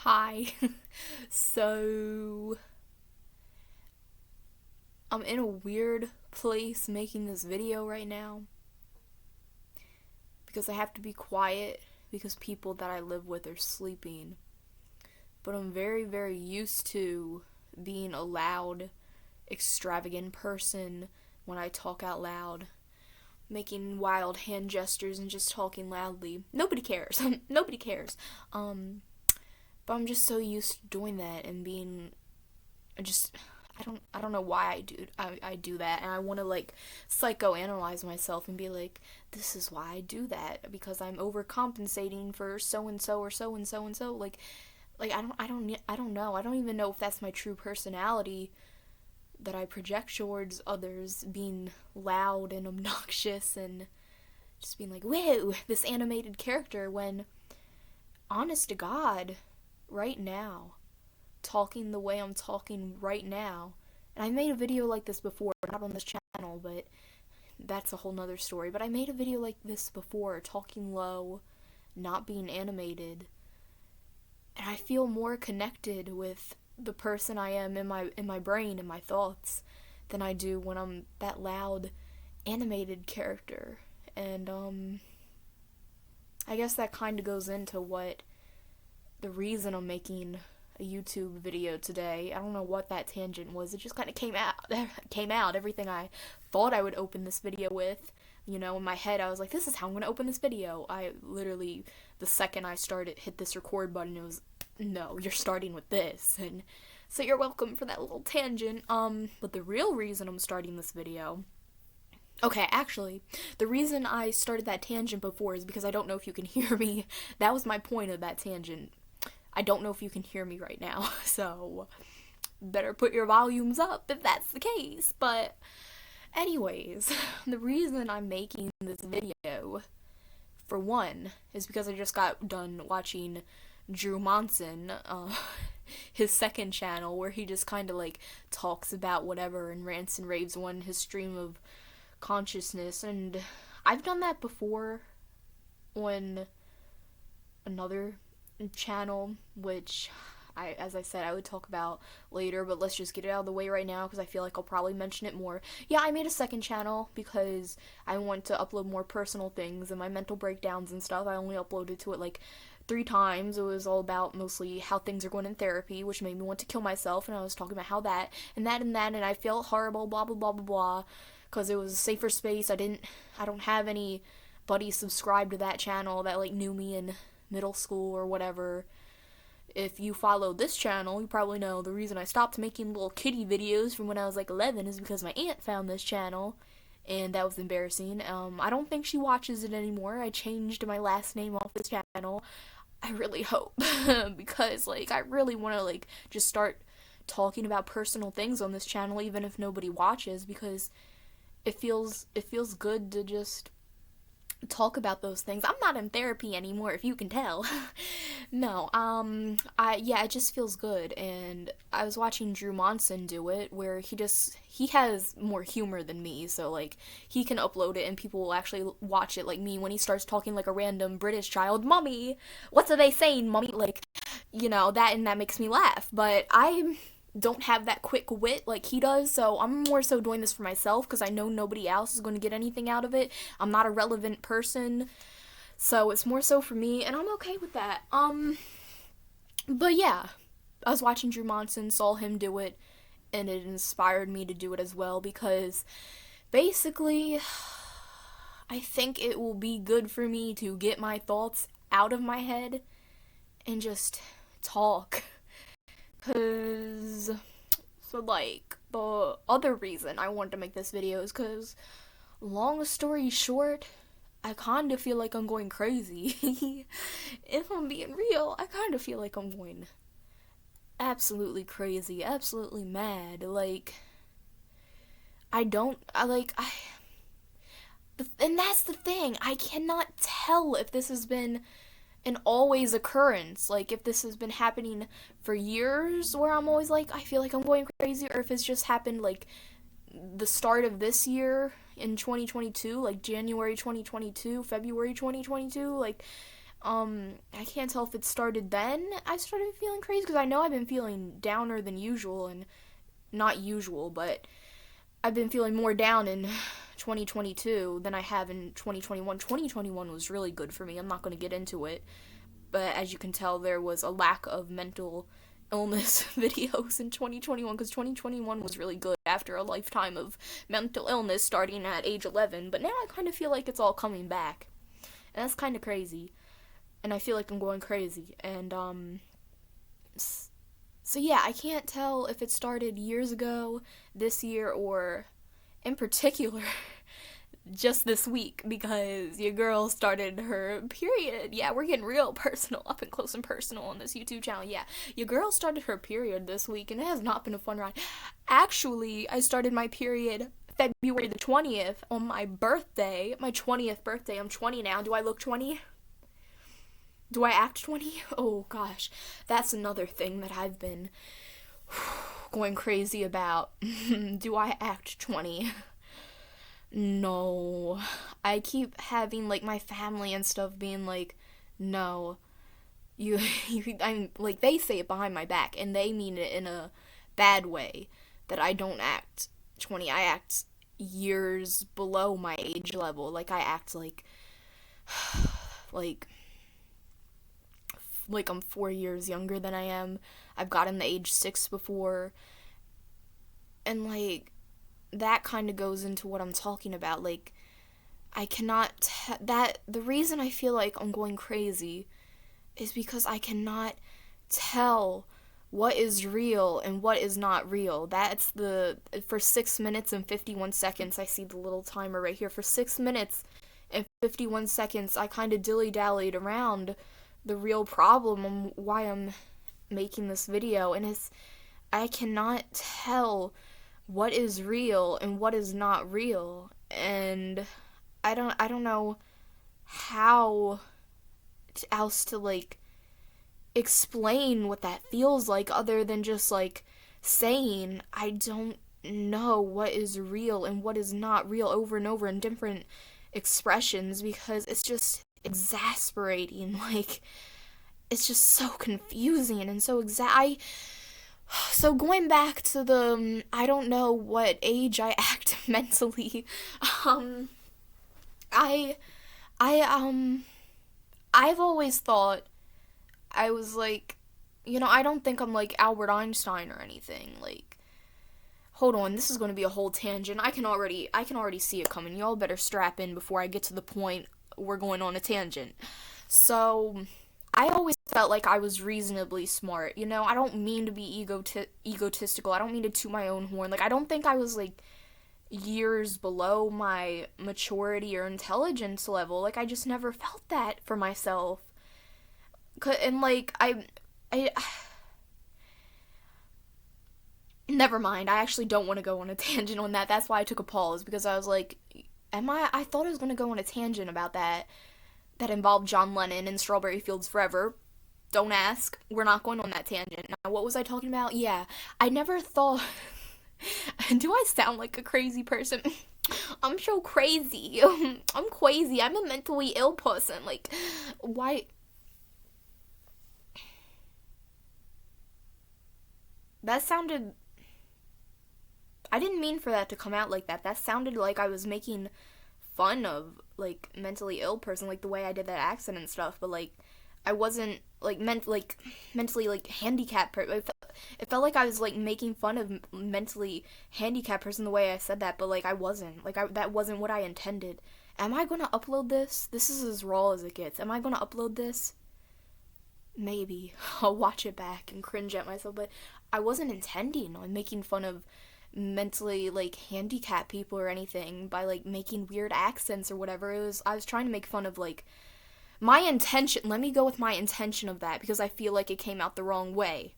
Hi. So, I'm in a weird place making this video right now because I have to be quiet because people that I live with are sleeping. But I'm very, very used to being a loud, extravagant person when I talk out loud, making wild hand gestures and just talking loudly. Nobody cares. Nobody cares. But I'm just so used to doing that and being just I don't know why I do that, and I want to like psychoanalyze myself and be like, this is why I do that, because I'm overcompensating for so and so or so and so and so. Like I don't know. I don't even know if that's my true personality that I project towards others, being loud and obnoxious and just being like, whoa, this animated character, when honest to God, right now, talking the way I'm talking right now. And I made a video like this before, not on this channel, but that's a whole nother story. But I made a video like this before, talking low, not being animated. And I feel more connected with the person I am in my brain and my thoughts than I do when I'm that loud animated character. And I guess that kind of goes into what the reason I'm making a YouTube video today. I don't know what that tangent was. It just kind of came out. Everything I thought I would open this video with. In my head, I was like, this is how I'm going to open this video. I literally, the second I hit this record button, it was, no, you're starting with this. And so you're welcome for that little tangent. But the real reason I'm starting this video, okay, actually, the reason I started that tangent before is because I don't know if you can hear me. That was my point of that tangent. I don't know if you can hear me right now, so better put your volumes up if that's the case. But anyways, the reason I'm making this video, for one, is because I just got done watching Drew Monson, his second channel, where he just kind of like talks about whatever and rants and raves on his stream of consciousness. And I've done that before on another channel, which as I said, I would talk about later, but let's just get it out of the way right now because I feel like I'll probably mention it more. Yeah, I made a second channel because I want to upload more personal things and my mental breakdowns and stuff. I only uploaded to it like 3 times. It was all about mostly how things are going in therapy, which made me want to kill myself, and I was talking about how that and that and that, and I felt horrible, blah blah blah blah blah, because it was a safer space. I don't have anybody subscribed to that channel that like knew me in middle school or whatever. If you follow this channel, you probably know the reason I stopped making little kitty videos from when I was like 11 is because my aunt found this channel, and that was embarrassing. I don't think she watches it anymore. I changed my last name off this channel. I really hope, because like I really want to like just start talking about personal things on this channel, even if nobody watches, because it feels good to just talk about those things. I'm not in therapy anymore, if you can tell. No, it just feels good, and I was watching Drew Monson do it, where he has more humor than me, so like he can upload it and people will actually watch it, like me when he starts talking like a random British child, "Mummy, what are they saying, mummy?" Like, that makes me laugh, but I don't have that quick wit like he does, so I'm more so doing this for myself because I know nobody else is going to get anything out of it. I'm not a relevant person, so it's more so for me, and I'm okay with that. But yeah, I was watching Drew Monson, saw him do it, and it inspired me to do it as well, because basically, I think it will be good for me to get my thoughts out of my head and just talk. Cause, so like, the other reason I wanted to make this video is cause, long story short, I kinda feel like I'm going crazy. If I'm being real, I kinda feel like I'm going absolutely crazy, absolutely mad. Like, and that's the thing, I cannot tell if this has been an always occurrence, like if this has been happening for years where I'm always like, I feel like I'm going crazy, or if it's just happened like the start of this year in 2022, like January 2022, February 2022, like I can't tell if it started then I started feeling crazy, because I know I've been feeling downer than usual, and not usual, but I've been feeling more down in 2022 than I have in 2021. 2021 was really good for me. I'm not going to get into it, but as you can tell, there was a lack of mental illness videos in 2021, because 2021 was really good after a lifetime of mental illness starting at age 11. But now I kind of feel like it's all coming back, and that's kind of crazy. And I feel like I'm going crazy. And so yeah, I can't tell if it started years ago, this year, or in particular just this week, because your girl started her period. Yeah, we're getting real personal, up and close and personal on this YouTube channel. Yeah, your girl started her period this week, and it has not been a fun ride. Actually, I started my period February the 20th on my birthday, my 20th birthday. I'm 20 now. Do I look 20? Do I act 20? Oh gosh, that's another thing that I've been going crazy about. Do I act 20? No. I keep having like my family and stuff being like, no, I'm like, they say it behind my back, and they mean it in a bad way, that I don't act 20. I act years below my age level. Like, I act like I'm 4 years younger than I am. I've gotten the age 6 before. And like, that kind of goes into what I'm talking about. Like, I cannot that the reason I feel like I'm going crazy is because I cannot tell what is real and what is not real. That's for 6 minutes and 51 seconds, I see the little timer right here. For 6 minutes and 51 seconds, I kind of dilly-dallied around the real problem and why I'm making this video, and I cannot tell what is real and what is not real, and I don't know how else to like explain what that feels like, other than just like saying I don't know what is real and what is not real over and over in different expressions, because it's just exasperating. Like, it's just so confusing and so so going back to the I don't know what age I act mentally. um I I I've always thought I was like, I don't think I'm like Albert Einstein or anything. Like, hold on, this is going to be a whole tangent. I can already see it coming. Y'all better strap in before I get to the point we're going on a tangent. So, I always felt like I was reasonably smart. I don't mean to be egotistical. I don't mean to toot my own horn. Like, I don't think I was like years below my maturity or intelligence level. Like, I just never felt that for myself. And like, I never mind. I actually don't want to go on a tangent on that. That's why I took a pause, because I was like, I thought I was going to go on a tangent about that involved John Lennon and Strawberry Fields Forever. Don't ask. We're not going on that tangent. Now, what was I talking about? Yeah, I never thought. Do I sound like a crazy person? I'm so crazy. I'm crazy. I'm a mentally ill person. Like, why? That sounded. I didn't mean for that to come out like that. That sounded like I was making fun of like mentally ill person, like the way I did that accent and stuff. But like, I wasn't like mentally like handicapped. It felt like I was like making fun of mentally handicapped person the way I said that. But like, I wasn't. Like, that wasn't what I intended. Am I gonna upload this? This is as raw as it gets. Am I gonna upload this? Maybe. I'll watch it back and cringe at myself, but I wasn't intending on making fun of mentally like handicapped people or anything by like making weird accents or whatever. I was trying to make fun of like my intention. Let me go with my intention of that, because I feel like it came out the wrong way.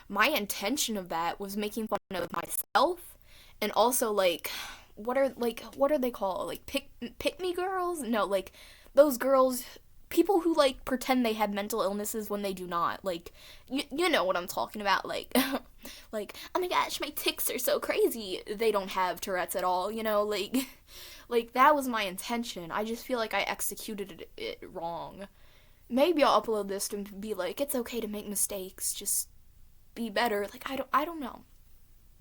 My intention of that was making fun of myself, and also like what are they called? Like pick me girls? No, like those girls, people who like pretend they have mental illnesses when they do not. Like, you know what I'm talking about. Like like, oh my gosh, my tics are so crazy. They don't have Tourette's at all, like that was my intention. I just feel like I executed it wrong. maybe I'll upload this to be like, it's okay to make mistakes, just be better. Like, I don't know.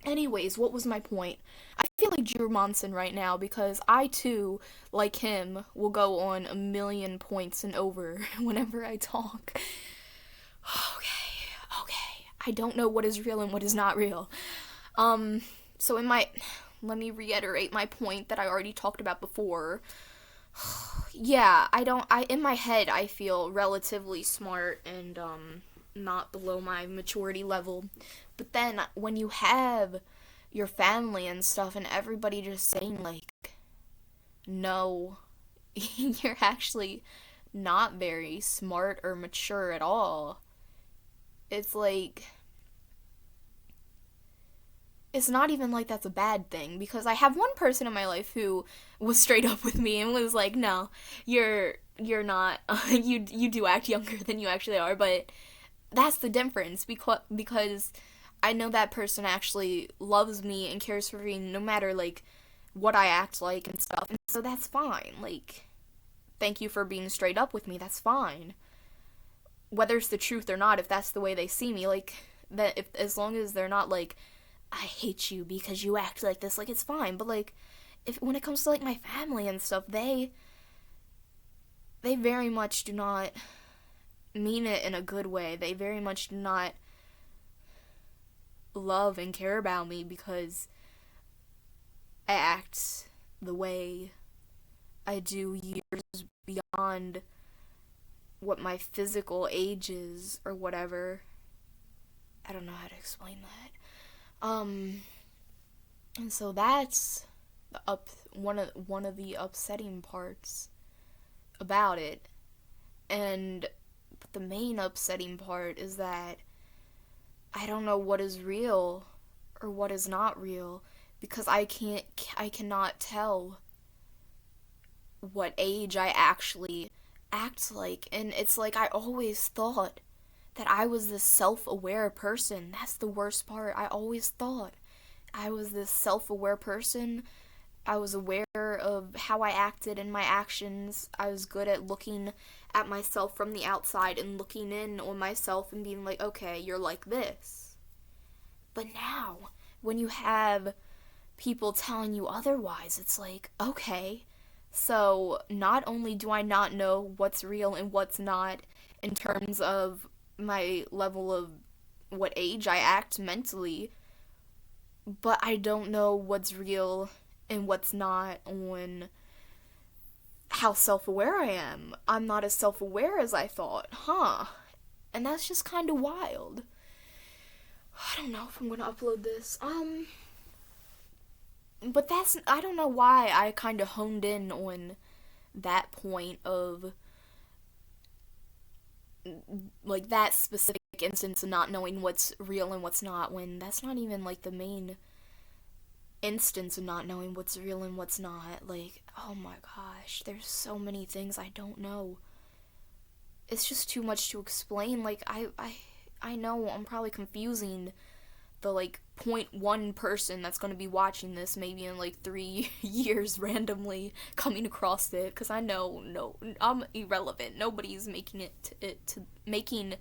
Anyways, what was my point? I feel like Drew Monson right now because I too, like him, will go on a million points and over whenever I talk. Okay. I don't know what is real and what is not real. So let me reiterate my point that I already talked about before. Yeah, in my head I feel relatively smart and not below my maturity level. But then when you have your family and stuff and everybody just saying like, no, you're actually not very smart or mature at all. It's like, it's not even like that's a bad thing because I have one person in my life who was straight up with me and was like, "No, you're not. You do act younger than you actually are." But that's the difference because I know that person actually loves me and cares for me no matter like what I act like and stuff. And so that's fine. Like, thank you for being straight up with me. That's fine. Whether it's the truth or not, if that's the way they see me, like that, if as long as they're not like, I hate you because you act like this, like it's fine. But like, if when it comes to like my family and stuff, they very much do not mean it in a good way. They very much do not love and care about me because I act the way I do years beyond what my physical age is or whatever. I don't know how to explain that. And so that's one of the upsetting parts about it. And but the main upsetting part is that I don't know what is real or what is not real because I cannot tell what age I actually act like. And it's like I always thought that I was this self-aware person. That's the worst part. I always thought I was this self-aware person. I was aware of how I acted and my actions. I was good at looking at myself from the outside and looking in on myself and being like, okay, you're like this. But now, when you have people telling you otherwise, it's like, okay, so not only do I not know what's real and what's not in terms of my level of what age I act mentally, but I don't know what's real and what's not on how self-aware I am. I'm not as self-aware as I thought, huh? And that's just kind of wild. I don't know if I'm gonna upload this. But I don't know why I kind of honed in on that point of like that specific instance of not knowing what's real and what's not when that's not even like the main instance of not knowing what's real and what's not. Like, oh my gosh, there's so many things I don't know. It's just too much to explain. Like, I know I'm probably confusing the like 0.1 person that's going to be watching this maybe in like 3 years randomly coming across it, because I know no, I'm irrelevant. Nobody's making it to making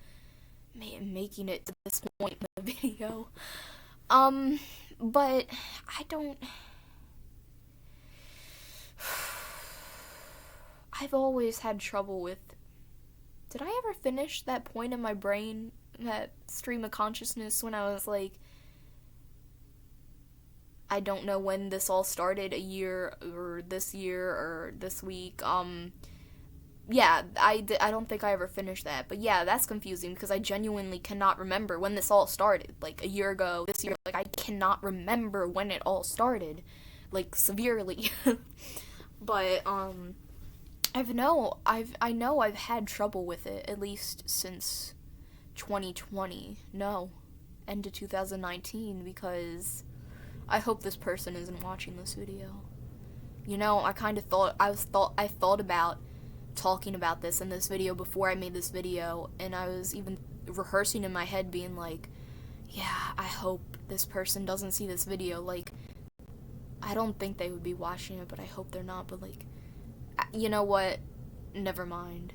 it to this point in the video. But I don't. I've always had trouble with. Did I ever finish that point in my brain, that stream of consciousness, when I was like, I don't know when this all started, a year or this week. Yeah, I don't think I ever finished that. But yeah, that's confusing because I genuinely cannot remember when this all started. Like a year ago, this year, like I cannot remember when it all started, like severely. But I know I've had trouble with it at least since 2020. No, end of 2019, because I hope this person isn't watching this video. You know, I kind of I thought about talking about this in this video before I made this video, and I was even rehearsing in my head being like, yeah, I hope this person doesn't see this video. Like, I don't think they would be watching it, but I hope they're not. But like, you know what? Never mind.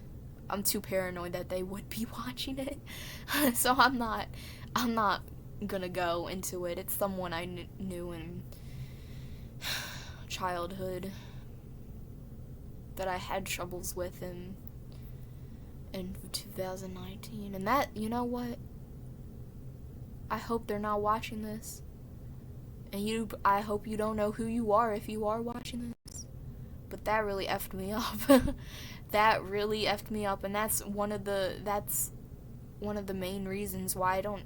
I'm too paranoid that they would be watching it. So I'm not gonna go into it. It's someone I knew in childhood that I had troubles with in 2019. And that, you know what? I hope they're not watching this. And I hope you don't know who you are if you are watching this. But that really effed me up. That really effed me up, and that's one of the main reasons why I don't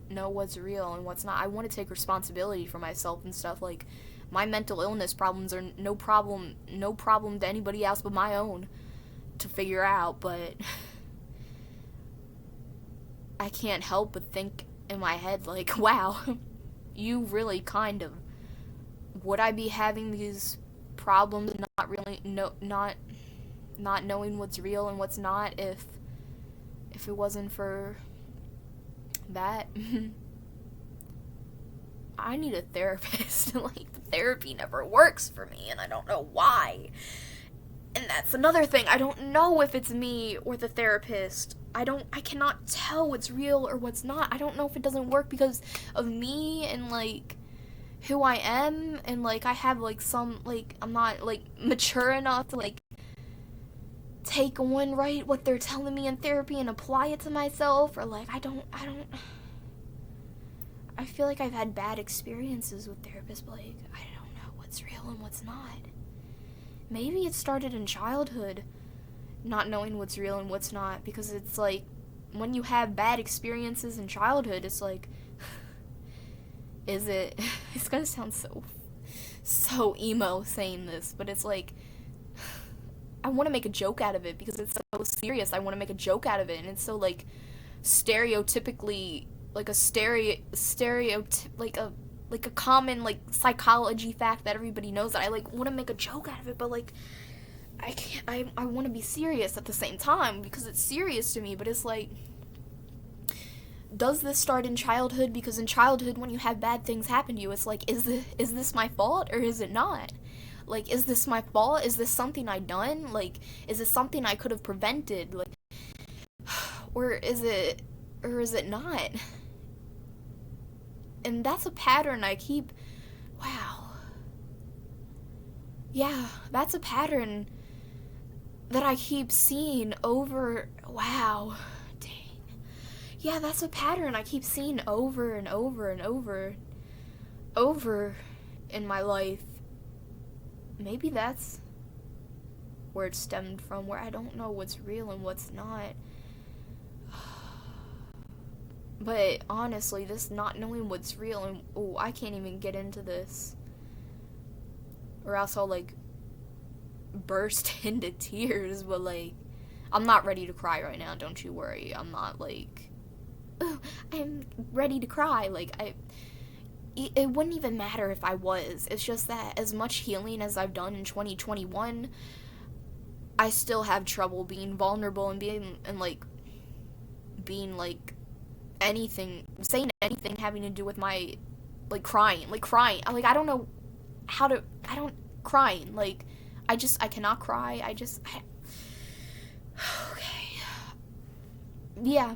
know what's real and what's not. I want to take responsibility for myself and stuff. Like, my mental illness problems are no problem to anybody else but my own to figure out, but I can't help but think in my head, like, wow, you really kind of, would I be having these problems, not knowing what's real and what's not if it wasn't for that? I need a therapist. Like, therapy never works for me, and I don't know why. And that's another thing. I don't know if it's me or the therapist. I cannot tell what's real or what's not. I don't know if it doesn't work because of me and, like, who I am, and, like, I have, like, some, like, I'm not, like, mature enough to, like, take on what they're telling me in therapy and apply it to myself, or, like, I feel like I've had bad experiences with therapists, but, like, I don't know what's real and what's not. Maybe it started in childhood, not knowing what's real and what's not, because it's like, when you have bad experiences in childhood, it's like, is it, it's gonna sound so emo saying this, but it's like, I want to make a joke out of it, because it's so serious. I want to make a joke out of it, and it's so, like, stereotypically, like, like a common, like, psychology fact that everybody knows, that I, like, want to make a joke out of it, but, like, I can't, I want to be serious at the same time, because it's serious to me, but it's like, does this start in childhood? Because in childhood, when you have bad things happen to you, it's like, is this my fault, or is it not? Like, is this my fault? Is this something I done? Like, is this something I could have prevented? Like, or is it not? And that's a pattern I keep, wow. Yeah, that's a pattern that I keep seeing over, wow, dang. Yeah, that's a pattern I keep seeing over and over and over in my life. Maybe that's where it stemmed from, where I don't know what's real and what's not. But honestly, this not knowing what's real, and I can't even get into this, or else I'll, like, burst into tears. But, like, I'm not ready to cry right now, don't you worry. I'm not, like, I'm ready to cry. Like, it wouldn't even matter if I was. It's just that as much healing as I've done in 2021, I still have trouble being vulnerable and being, saying anything having to do with my, like, crying. Like, I don't know how to, crying. Like, I cannot cry. Okay. Yeah.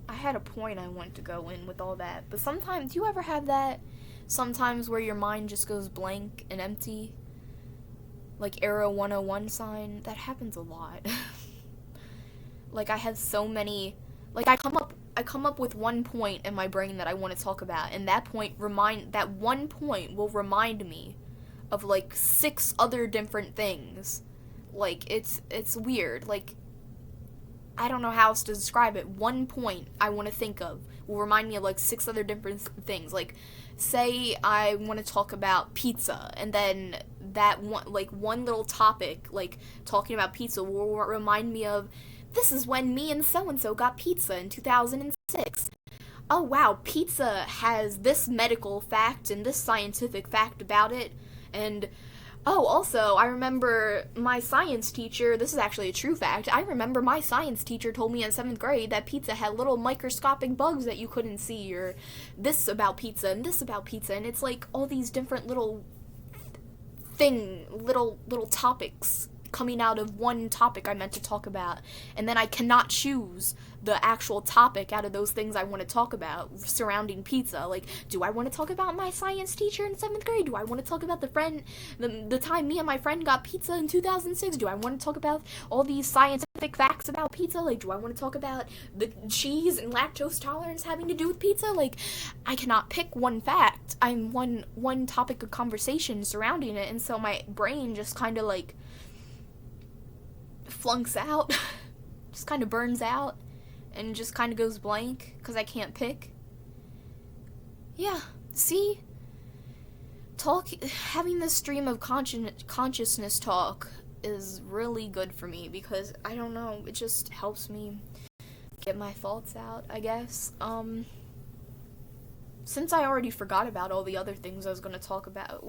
I had a point I wanted to go in with all that, but sometimes, do you ever have that? Sometimes where your mind just goes blank and empty? Like Arrow 101 sign? That happens a lot. Like, I have so many, like, I come up with one point in my brain that I want to talk about, and that one point will remind me of, like, 6 other different things. Like, it's weird. Like, I don't know how else to describe it. One point I want to think of will remind me of, like, 6 other different things. Like, say I want to talk about pizza, and then that one little topic, like, talking about pizza, will remind me of, this is when me and so-and-so got pizza in 2006. Oh, wow, pizza has this medical fact and this scientific fact about it, and oh, also, I remember my science teacher, this is actually a true fact, I remember my science teacher told me in 7th grade that pizza had little microscopic bugs that you couldn't see, or this about pizza, and it's like all these different little little topics coming out of one topic I meant to talk about, and then I cannot choose the actual topic out of those things I want to talk about surrounding pizza. Like, do I want to talk about my science teacher in 7th grade? Do I want to talk about the time me and my friend got pizza in 2006? Do I want to talk about all these scientific facts about pizza? Like, do I want to talk about the cheese and lactose tolerance having to do with pizza? Like, I cannot pick one fact. I'm one topic of conversation surrounding it, and so my brain just kind of like flunks out, just kind of burns out, and just kind of goes blank because I can't pick. Yeah, see, having this stream of consciousness talk is really good for me because I don't know, it just helps me get my thoughts out, I guess. Since I already forgot about all the other things I was going to talk about,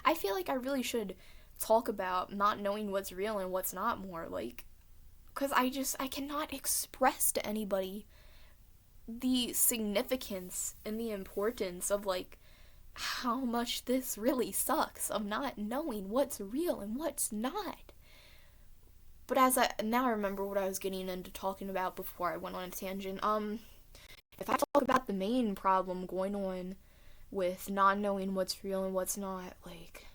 I feel like I really should talk about not knowing what's real and what's not more, like, because I cannot express to anybody the significance and the importance of, like, how much this really sucks of not knowing what's real and what's not. But now I remember what I was getting into talking about before I went on a tangent. If I talk about the main problem going on with not knowing what's real and what's not, like,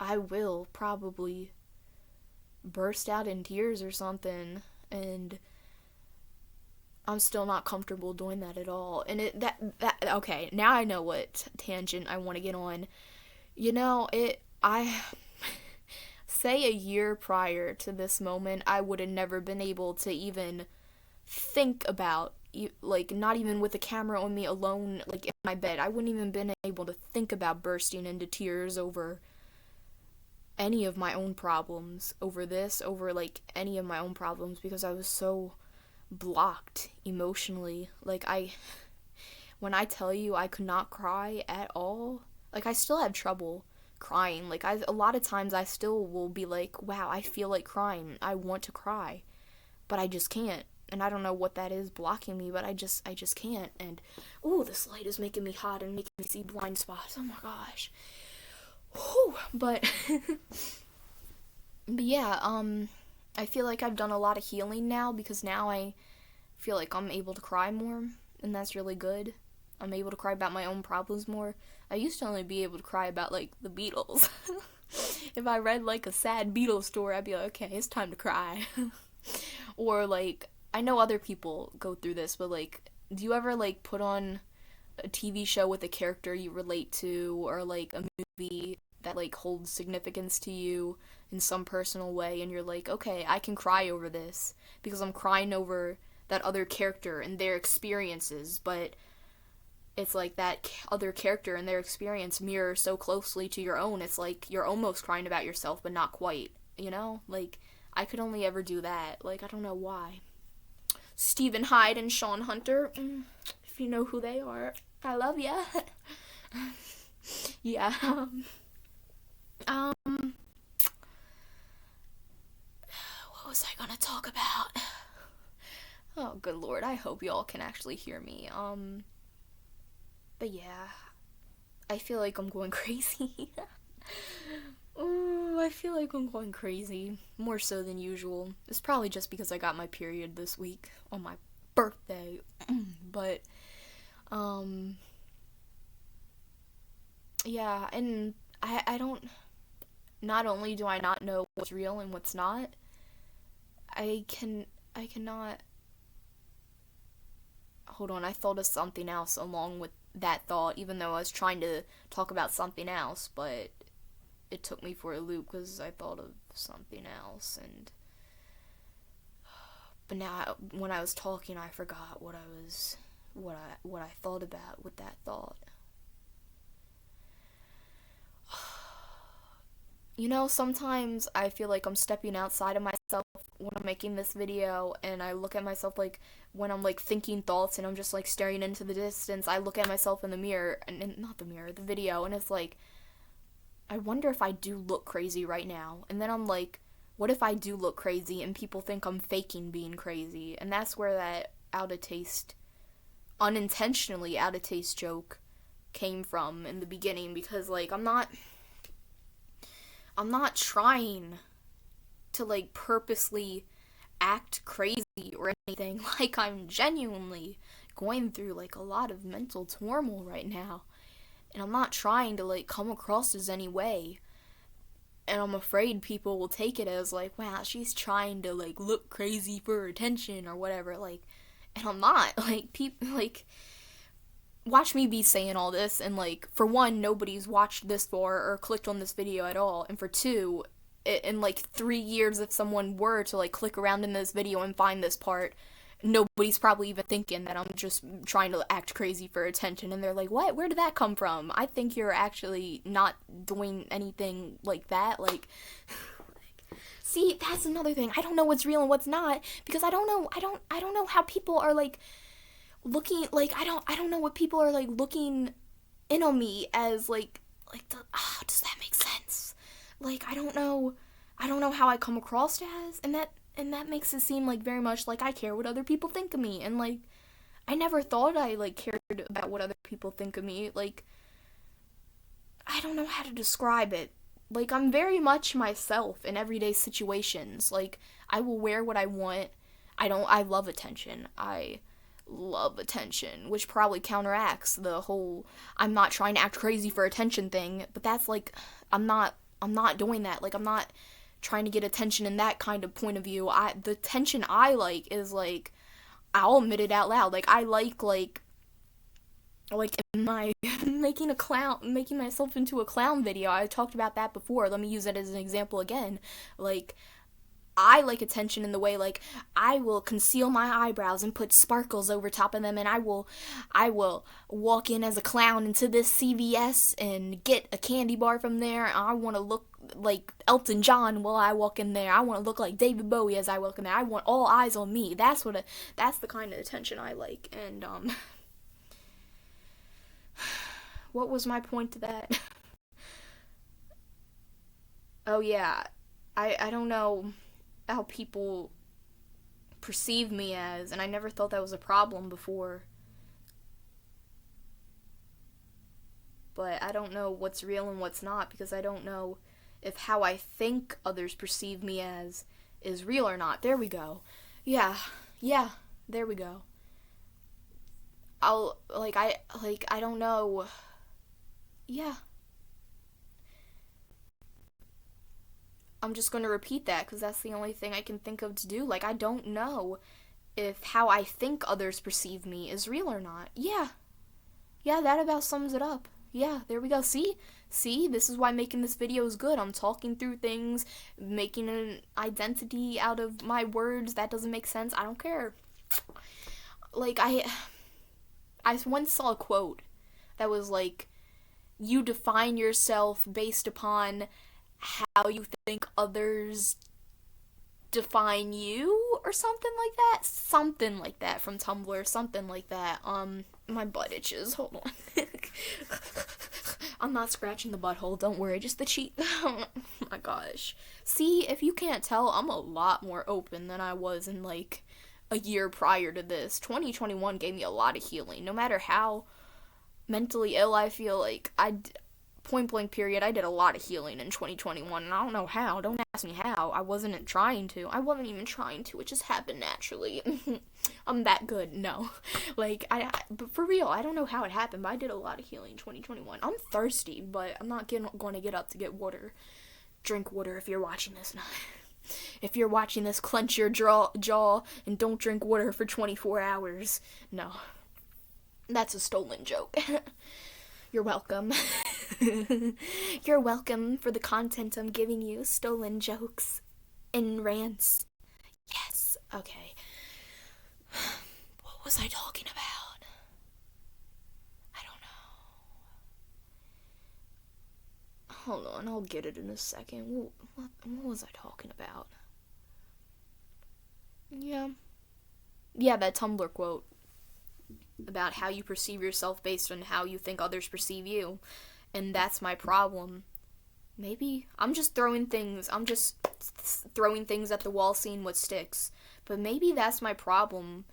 I will probably burst out in tears or something, and I'm still not comfortable doing that at all. And okay, now I know what tangent I want to get on. You know, I say a year prior to this moment, I would have never been able to even think about, like, not even with the camera on me alone, like, in my bed, I wouldn't even been able to think about bursting into tears over any of my own problems, over like any of my own problems, because I was so blocked emotionally. Like, when I tell you I could not cry at all, like, I still have trouble crying. Like, a lot of times I still will be like, wow, I feel like crying, I want to cry, but I just can't. And I don't know what that is blocking me, but I just can't. And this light is making me hot and making me see blind spots. Oh my gosh. Whew. But yeah, I feel like I've done a lot of healing now, because now I feel like I'm able to cry more, and that's really good. I'm able to cry about my own problems more. I used to only be able to cry about, like, the Beatles. If I read, like, a sad Beatles story, I'd be like, okay, it's time to cry. Or, like, I know other people go through this, but, like, do you ever, like, put on a TV show with a character you relate to, or, like, a movie that, like, holds significance to you in some personal way, and you're like, okay, I can cry over this because I'm crying over that other character and their experiences, but it's like that other character and their experience mirror so closely to your own, it's like you're almost crying about yourself, but not quite, you know? Like, I could only ever do that. Like, I don't know why. Stephen Hyde and Sean Hunter, if you know who they are, I love ya. Yeah. What was I gonna talk about? Oh, good lord, I hope y'all can actually hear me. But yeah, I feel like I'm going crazy. I feel like I'm going crazy, more so than usual. It's probably just because I got my period this week on my birthday. But yeah, and I don't, not only do I not know what's real and what's not, I cannot, hold on, I thought of something else along with that thought, even though I was trying to talk about something else, but it took me for a loop because I thought of something else, but now when I was talking, I forgot what I thought about with that thought. You know, sometimes I feel like I'm stepping outside of myself when I'm making this video, and I look at myself, like, when I'm, like, thinking thoughts and I'm just, like, staring into the distance, I look at myself in the mirror, and not the mirror, the video, and it's like, I wonder if I do look crazy right now. And then I'm like, what if I do look crazy and people think I'm faking being crazy? And that's where that unintentionally out of taste joke came from in the beginning, because, like, I'm not, I'm not trying to like purposely act crazy or anything. Like, I'm genuinely going through like a lot of mental turmoil right now, and I'm not trying to like come across as any way. And I'm afraid people will take it as like, wow, she's trying to like look crazy for attention or whatever. Like, and I'm not. Like, people like watch me be saying all this, and like, for one, nobody's watched this far or clicked on this video at all, and for two, in like 3 years, if someone were to like click around in this video and find this part, nobody's probably even thinking that I'm just trying to act crazy for attention, and they're like, what, where did that come from? I think you're actually not doing anything like that. Like, see, that's another thing. I don't know what's real and what's not, because I don't know how people are like looking, like, I don't know what people are like looking in on me as does that make sense? Like, I don't know how I come across as, and that makes it seem like very much like I care what other people think of me, and like, I never thought I like cared about what other people think of me. Like, I don't know how to describe it. Like, I'm very much myself in everyday situations. Like, I will wear what I want. I love attention. I love attention, which probably counteracts the whole I'm not trying to act crazy for attention thing, but that's like, I'm not doing that. Like, I'm not trying to get attention in that kind of point of view. The attention I like is like, I'll admit it out loud. Like, I like in my making myself into a clown video. I talked about that before. Let me use it as an example again. Like, I like attention in the way, like, I will conceal my eyebrows and put sparkles over top of them, and I will walk in as a clown into this CVS and get a candy bar from there. I want to look like Elton John while I walk in there. I want to look like David Bowie as I walk in there. I want all eyes on me. That's the kind of attention I like. And what was my point to that? Oh yeah, I don't know how people perceive me as, and I never thought that was a problem before. But I don't know what's real and what's not, because I don't know if how I think others perceive me as is real or not. There we go. Yeah, yeah, there we go. I don't know. Yeah, I'm just going to repeat that because that's the only thing I can think of to do. Like, I don't know if how I think others perceive me is real or not. Yeah. Yeah, that about sums it up. Yeah, there we go. See? See? This is why making this video is good. I'm talking through things, making an identity out of my words that doesn't make sense. I don't care. Like, I once saw a quote that was like, you define yourself based upon how you think others define you, or something like that. Something like that from Tumblr, something like that. My butt itches. Hold on. I'm not scratching the butthole, don't worry, just the cheek. Oh my gosh. See, if you can't tell, I'm a lot more open than I was in like a year prior to this. 2021 gave me a lot of healing. No matter how mentally ill I feel, like, point blank period, I did a lot of healing in 2021, and I don't know how. Don't ask me how. I wasn't trying to. I wasn't even trying to. It just happened naturally. I'm that good. No. Like, but for real, I don't know how it happened, but I did a lot of healing in 2021. I'm thirsty, but I'm not going to get up to get water. Drink water if you're watching this. If you're watching this, clench your jaw and don't drink water for 24 hours. No. That's a stolen joke. You're welcome. You're welcome for the content I'm giving you. Stolen jokes and rants. Yes. Okay. What was I talking about? I don't know. Hold on, I'll get it in a second. What was I talking about? Yeah. Yeah, that Tumblr quote about how you perceive yourself based on how you think others perceive you. And that's my problem. Maybe I'm just throwing things at the wall, seeing what sticks. But maybe that's my problem,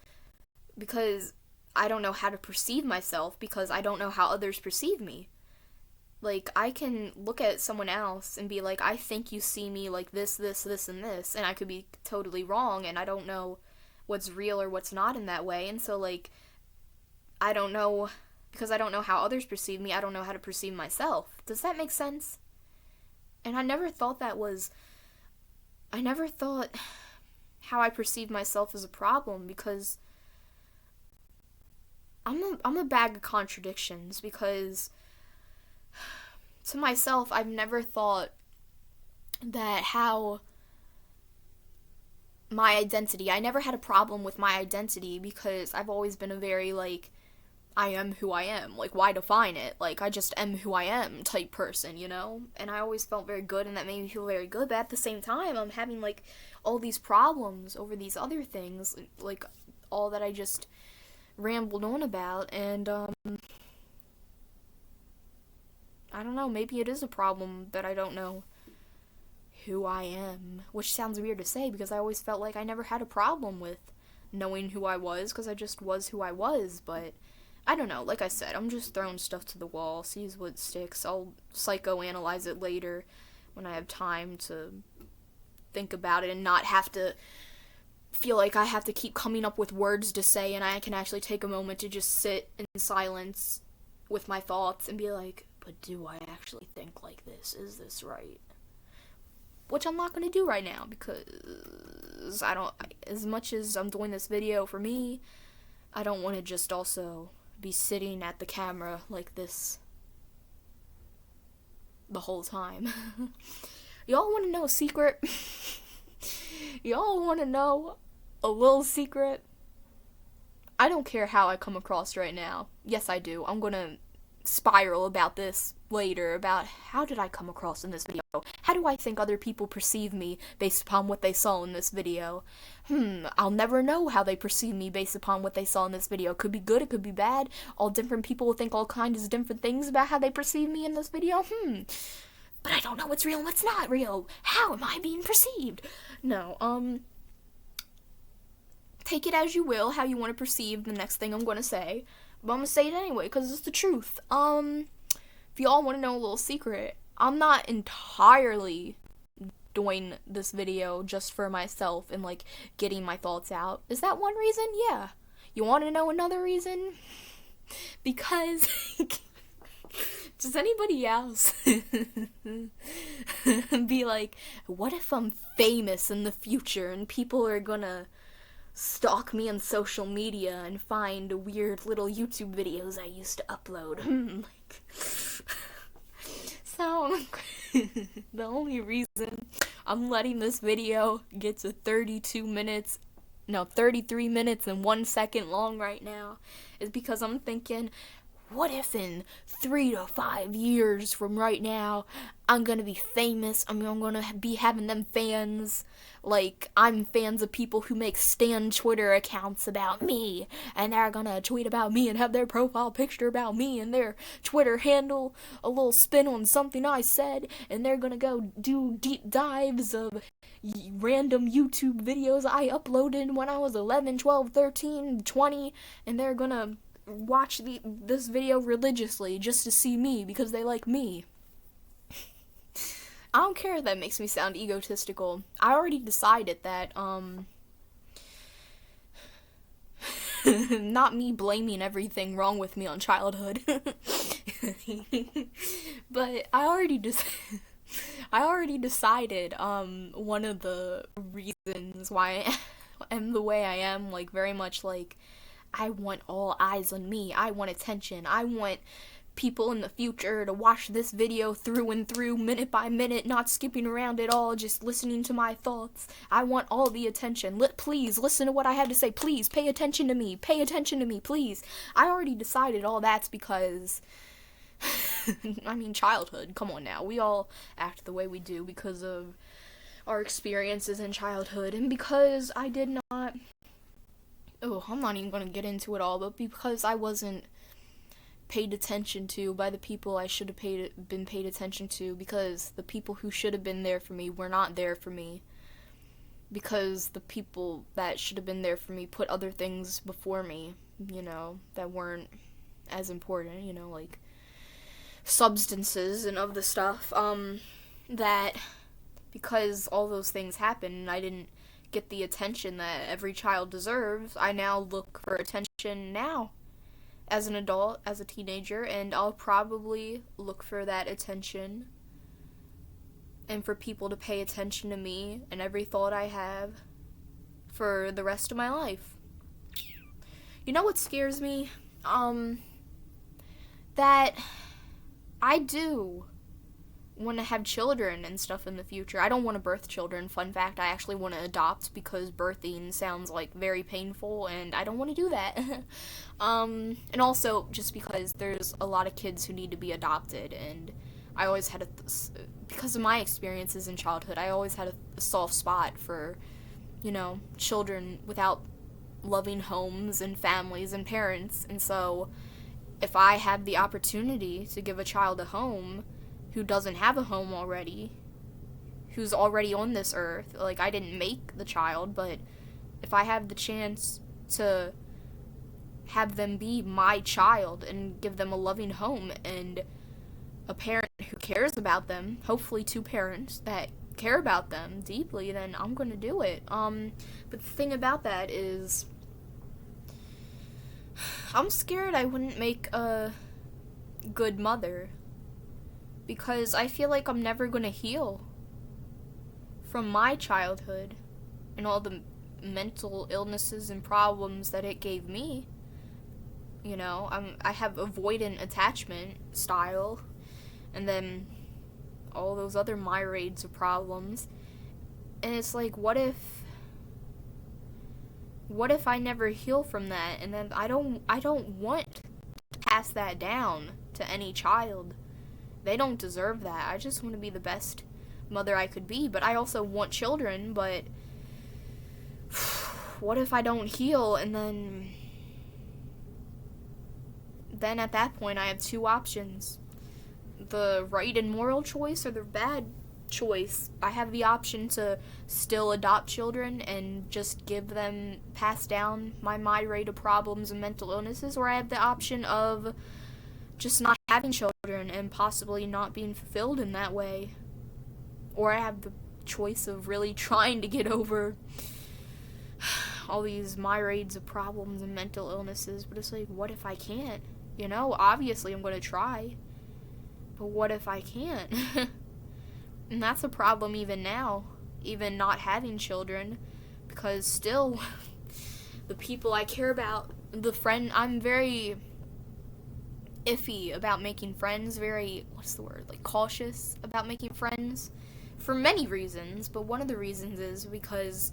because I don't know how to perceive myself, because I don't know how others perceive me. Like, I can look at someone else and be like, I think you see me like this, this, this, and this, and I could be totally wrong, and I don't know what's real or what's not in that way, and so, like, I don't know, because I don't know how others perceive me, I don't know how to perceive myself. Does that make sense? And I never thought how I perceive myself as a problem, because I'm a bag of contradictions, because to myself, I've never thought that how my identity, I never had a problem with my identity, because I've always been a very, like, I am who I am. Like, why define it? Like, I just am who I am type person, you know? And I always felt very good, and that made me feel very good. But at the same time, I'm having, like, all these problems over these other things, like, all that I just rambled on about. And, I don't know, maybe it is a problem that I don't know who I am. Which sounds weird to say, because I always felt like I never had a problem with knowing who I was, because I just was who I was, but I don't know, like I said, I'm just throwing stuff to the wall, sees what sticks. I'll psychoanalyze it later when I have time to think about it and not have to feel like I have to keep coming up with words to say, and I can actually take a moment to just sit in silence with my thoughts and be like, but do I actually think like this? Is this right? Which I'm not going to do right now, because as much as I'm doing this video for me, I don't want to just also be sitting at the camera like this the whole time. Y'all want to know a secret? Y'all want to know a little secret? I don't care how I come across right now. Yes, I do. I'm gonna spiral about this later, about how did I come across in this video? How do I think other people perceive me based upon what they saw in this video? I'll never know how they perceive me based upon what they saw in this video. It could be good, it could be bad. All different people will think all kinds of different things about how they perceive me in this video. But I don't know what's real and what's not real. How am I being perceived? No, take it as you will, how you want to perceive the next thing I'm going to say. But I'm going to say it anyway, because it's the truth. If y'all want to know a little secret, I'm not entirely doing this video just for myself and, like, getting my thoughts out. Is that one reason? Yeah. You want to know another reason? Because does anybody else be like, what if I'm famous in the future and people are gonna stalk me on social media and find weird little YouTube videos I used to upload? So, the only reason I'm letting this video get to 33 minutes and 1 second long right now is because I'm thinking, what if in 3 to 5 years from right now, I'm gonna be famous, I'm gonna be having them fans, like, I'm fans of people who make stan Twitter accounts about me, and they're gonna tweet about me and have their profile picture about me and their Twitter handle a little spin on something I said, and they're gonna go do deep dives of random YouTube videos I uploaded when I was 11, 12, 13, 20, and they're gonna watch this video religiously just to see me because they like me. I don't care if that makes me sound egotistical. I already decided that, not me blaming everything wrong with me on childhood. But I already decided, one of the reasons why I am the way I am, like, very much like, I want all eyes on me. I want attention. I want people in the future to watch this video through and through, minute by minute, not skipping around at all, just listening to my thoughts. I want all the attention. Please, listen to what I have to say. Please, pay attention to me. Pay attention to me, please. I already decided all that's because, I mean, childhood. Come on now. We all act the way we do because of our experiences in childhood, and because I did not... I'm not even going to get into it all, but because I wasn't paid attention to by the people I should have been paid attention to, because the people who should have been there for me were not there for me, because the people that should have been there for me put other things before me, you know, that weren't as important, you know, like substances and of the stuff, that because all those things happened and I didn't get the attention that every child deserves, I now look for attention now as an adult, as a teenager, and I'll probably look for that attention and for people to pay attention to me and every thought I have for the rest of my life. You know what scares me? That I do want to have children and stuff in the future. I don't want to birth children. Fun fact, I actually want to adopt because birthing sounds like very painful and I don't want to do that. And also just because there's a lot of kids who need to be adopted, and I always had because of my experiences in childhood, I always had a soft spot for, children without loving homes and families and parents. And so if I have the opportunity to give a child a home who doesn't have a home already, who's already on this earth, like, I didn't make the child, but if I have the chance to have them be my child and give them a loving home and a parent who cares about them, hopefully two parents that care about them deeply, then I'm gonna do it. But the thing about that is, I'm scared I wouldn't make a good mother, because I feel like I'm never gonna heal from my childhood and all the mental illnesses and problems that it gave me. I have avoidant attachment style, and then all those other myriads of problems. And it's like, what if I never heal from that? And then I don't want to pass that down to any child. They don't deserve that. I just want to be the best mother I could be. But I also want children, but what if I don't heal? And then at that point I have two options: the right and moral choice or the bad choice. I have the option to still adopt children and just pass down my myriad of problems and mental illnesses, or I have the option of just not having children and possibly not being fulfilled in that way. Or I have the choice of really trying to get over all these myriads of problems and mental illnesses, but it's like, what if I can't? Obviously I'm going to try, but what if I can't? And that's a problem even now, even not having children, because still, the people I care about, I'm very iffy about making friends, cautious about making friends, for many reasons, but one of the reasons is because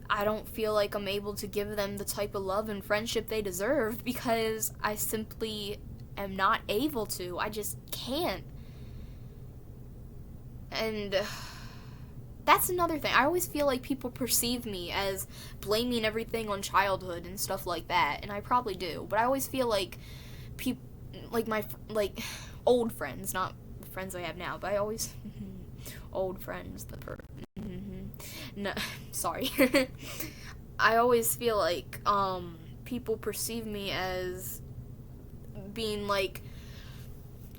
I don't feel like I'm able to give them the type of love and friendship they deserve, because I simply am not able to. I just can't. And that's another thing. I always feel like people perceive me as blaming everything on childhood and stuff like that, and I probably do, but I always feel like people, my old friends, not the friends I have now, but I always old friends, no, sorry. I always feel like people perceive me as being like,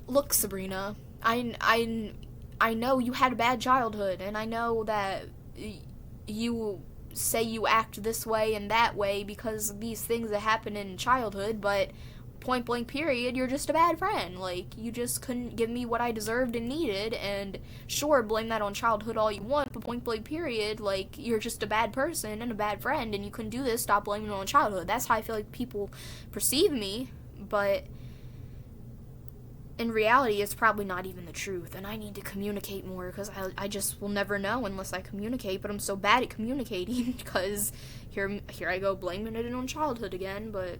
look, Sabrina, I know you had a bad childhood, and I know that you say you act this way and that way because of these things that happen in childhood, but point blank period, you're just a bad friend. Like, you just couldn't give me what I deserved and needed, and sure, blame that on childhood all you want, but point blank period, like, you're just a bad person and a bad friend, and you couldn't do this, stop blaming it on childhood. That's how I feel like people perceive me, but in reality, it's probably not even the truth, and I need to communicate more, because I just will never know unless I communicate, but I'm so bad at communicating, because here I go blaming it on childhood again, but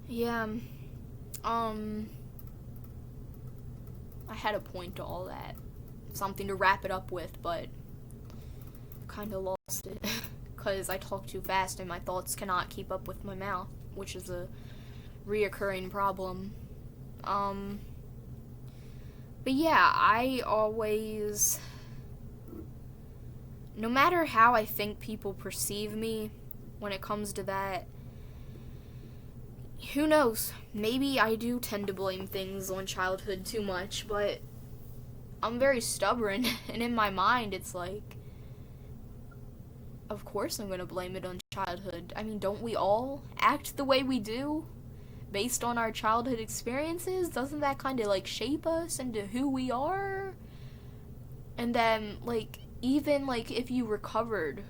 yeah, I had a point to all that, something to wrap it up with, but kind of lost it, because I talk too fast and my thoughts cannot keep up with my mouth, which is a reoccurring problem. But yeah, I always, no matter how I think people perceive me when it comes to that, who knows? Maybe I do tend to blame things on childhood too much, but I'm very stubborn, and in my mind, it's like, of course I'm gonna blame it on childhood. I mean, don't we all act the way we do based on our childhood experiences? Doesn't that kind of, like, shape us into who we are? And then, like, even, like, if you recovered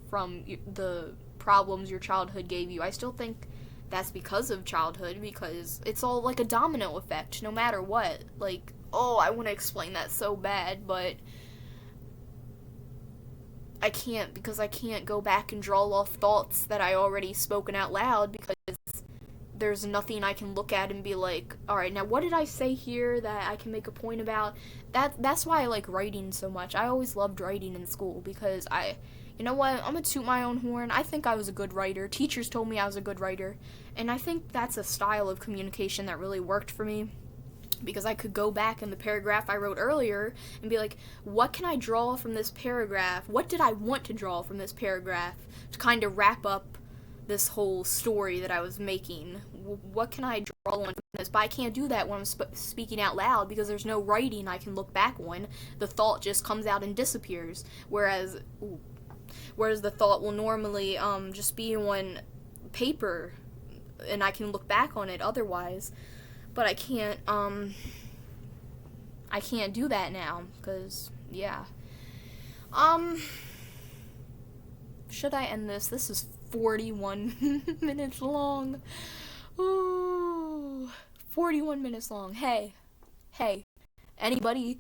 from the problems your childhood gave you, I still think that's because of childhood, because it's all like a domino effect, no matter what. Like, oh, I want to explain that so bad, but I can't, because I can't go back and draw off thoughts that I already spoken out loud, because there's nothing I can look at and be like, alright, now what did I say here that I can make a point about? That's why I like writing so much. I always loved writing in school, because you know what, I'm gonna toot my own horn. I think I was a good writer. Teachers told me I was a good writer, and I think that's a style of communication that really worked for me, because I could go back in the paragraph I wrote earlier and be like, what can I draw from this paragraph? What did I want to draw from this paragraph to kind of wrap up this whole story that I was making? What can I draw on from this? But I can't do that when I'm speaking out loud, because there's no writing I can look back on. The thought just comes out and disappears, whereas the thought will normally just be on paper, and I can look back on it otherwise. But I can't do that now, because, yeah. Should I end this? This is 41 minutes long. Ooh, 41 minutes long. Hey, anybody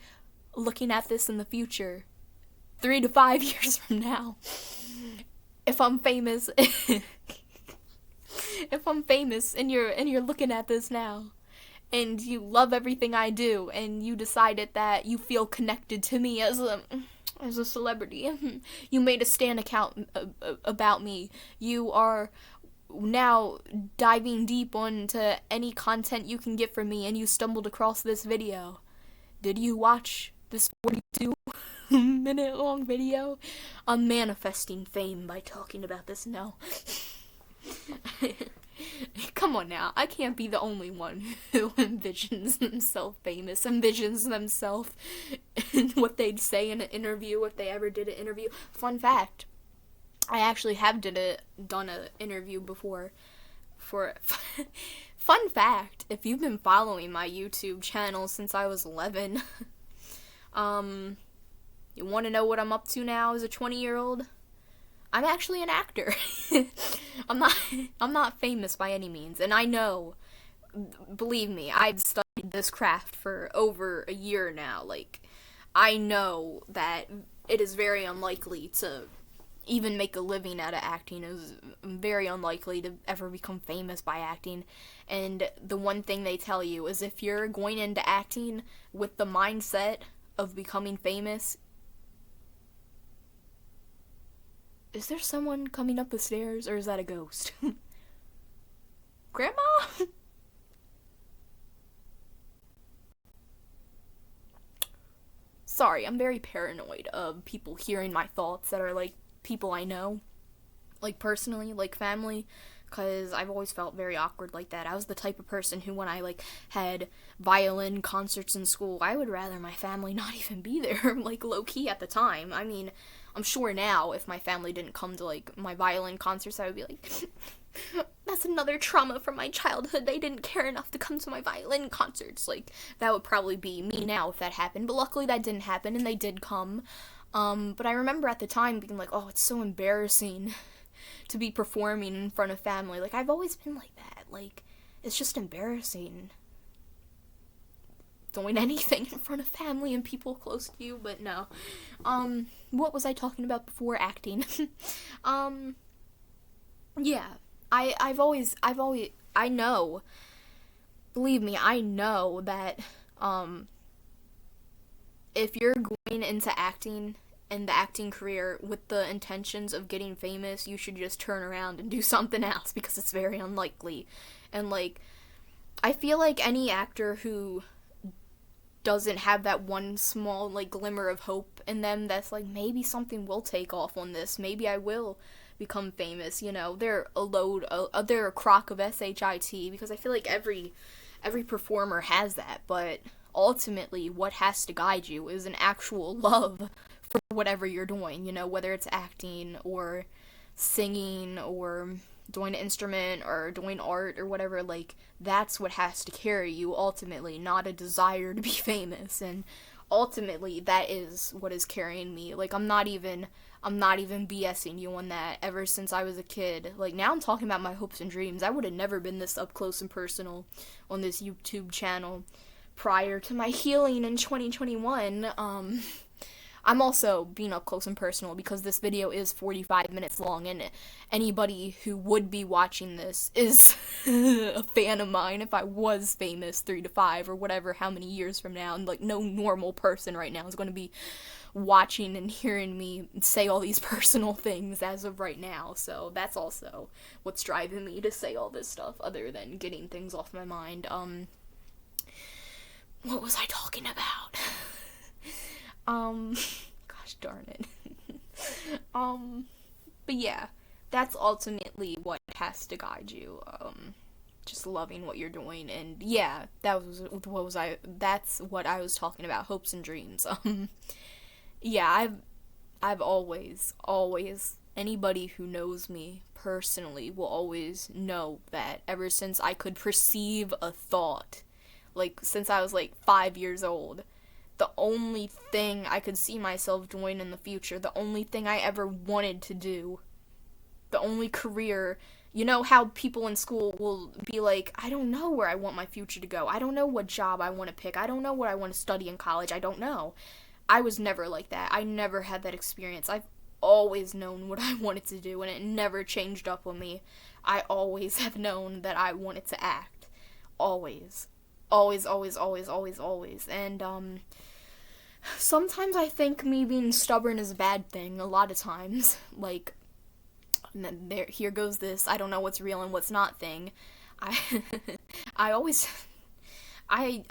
looking at this in the future, 3 to 5 years from now, if I'm famous, and you're looking at this now, and you love everything I do, and you decided that you feel connected to me as a celebrity, you made a Stan account about me, you are now diving deep onto any content you can get from me, and you stumbled across this video. Did you watch this 42-minute long video? I'm manifesting fame by talking about this now. Come on now, I can't be the only one who envisions themselves famous, envisions themselves in what they'd say in an interview, if they ever did an interview. Fun fact, I actually have done an interview before. Fun fact, if you've been following my YouTube channel since I was 11, you want to know what I'm up to now as a 20-year-old? I'm actually an actor. I'm not famous by any means, and I know, believe me, I've studied this craft for over a year now. Like, I know that it is very unlikely to even make a living out of acting. It is very unlikely to ever become famous by acting. And the one thing they tell you is, if you're going into acting with the mindset of becoming famous. Is there someone coming up the stairs, or is that a ghost? Grandma? Sorry, I'm very paranoid of people hearing my thoughts that are, like, people I know. Like, personally, like, family. Because I've always felt very awkward like that. I was the type of person who, when I, like, had violin concerts in school, I would rather my family not even be there, like, low-key at the time. I mean, I'm sure now, if my family didn't come to, like, my violin concerts, I would be like, that's another trauma from my childhood. They didn't care enough to come to my violin concerts. Like, that would probably be me now if that happened. But luckily that didn't happen, and they did come. But I remember at the time being like, oh, it's so embarrassing to be performing in front of family. Like, I've always been like that. Like, it's just embarrassing doing anything in front of family and people close to you. But no. What was I talking about before? Acting. Yeah. I know, believe me, I know that, if you're going into acting and the acting career with the intentions of getting famous, you should just turn around and do something else, because it's very unlikely. And, like, I feel like any actor who doesn't have that one small, like, glimmer of hope in them that's like, maybe something will take off on this, maybe I will become famous. They're they're a crock of shit, because I feel like every performer has that, but ultimately what has to guide you is an actual love for whatever you're doing, whether it's acting or singing or doing an instrument or doing art or whatever. Like, that's what has to carry you ultimately, not a desire to be famous. And ultimately that is what is carrying me. Like, I'm not even BSing you on that. Ever since I was a kid, like, now I'm talking about my hopes and dreams. I would have never been this up close and personal on this YouTube channel prior to my healing in 2021. I'm also being up close and personal because this video is 45 minutes long, and anybody who would be watching this is a fan of mine if I was famous 3 to 5 or whatever, how many years from now. And, like, no normal person right now is going to be watching and hearing me say all these personal things as of right now. So that's also what's driving me to say all this stuff, other than getting things off my mind. What was I talking about? Gosh darn it. But yeah, that's ultimately what has to guide you. Just loving what you're doing. And yeah, that's what I was talking about, hopes and dreams. Yeah, I've always, anybody who knows me personally will always know that ever since I could perceive a thought, like, since I was, like, 5 years old, the only thing I could see myself doing in the future, the only thing I ever wanted to do, the only career, how people in school will be like, I don't know where I want my future to go, I don't know what job I want to pick, I don't know what I want to study in college, I don't know. I was never like that. I never had that experience. I've always known what I wanted to do, and it never changed up on me. I always have known that I wanted to act. Always. Always, always, always, always, always. And, sometimes I think me being stubborn is a bad thing. A lot of times. Like, here goes this I don't know what's real and what's not thing. I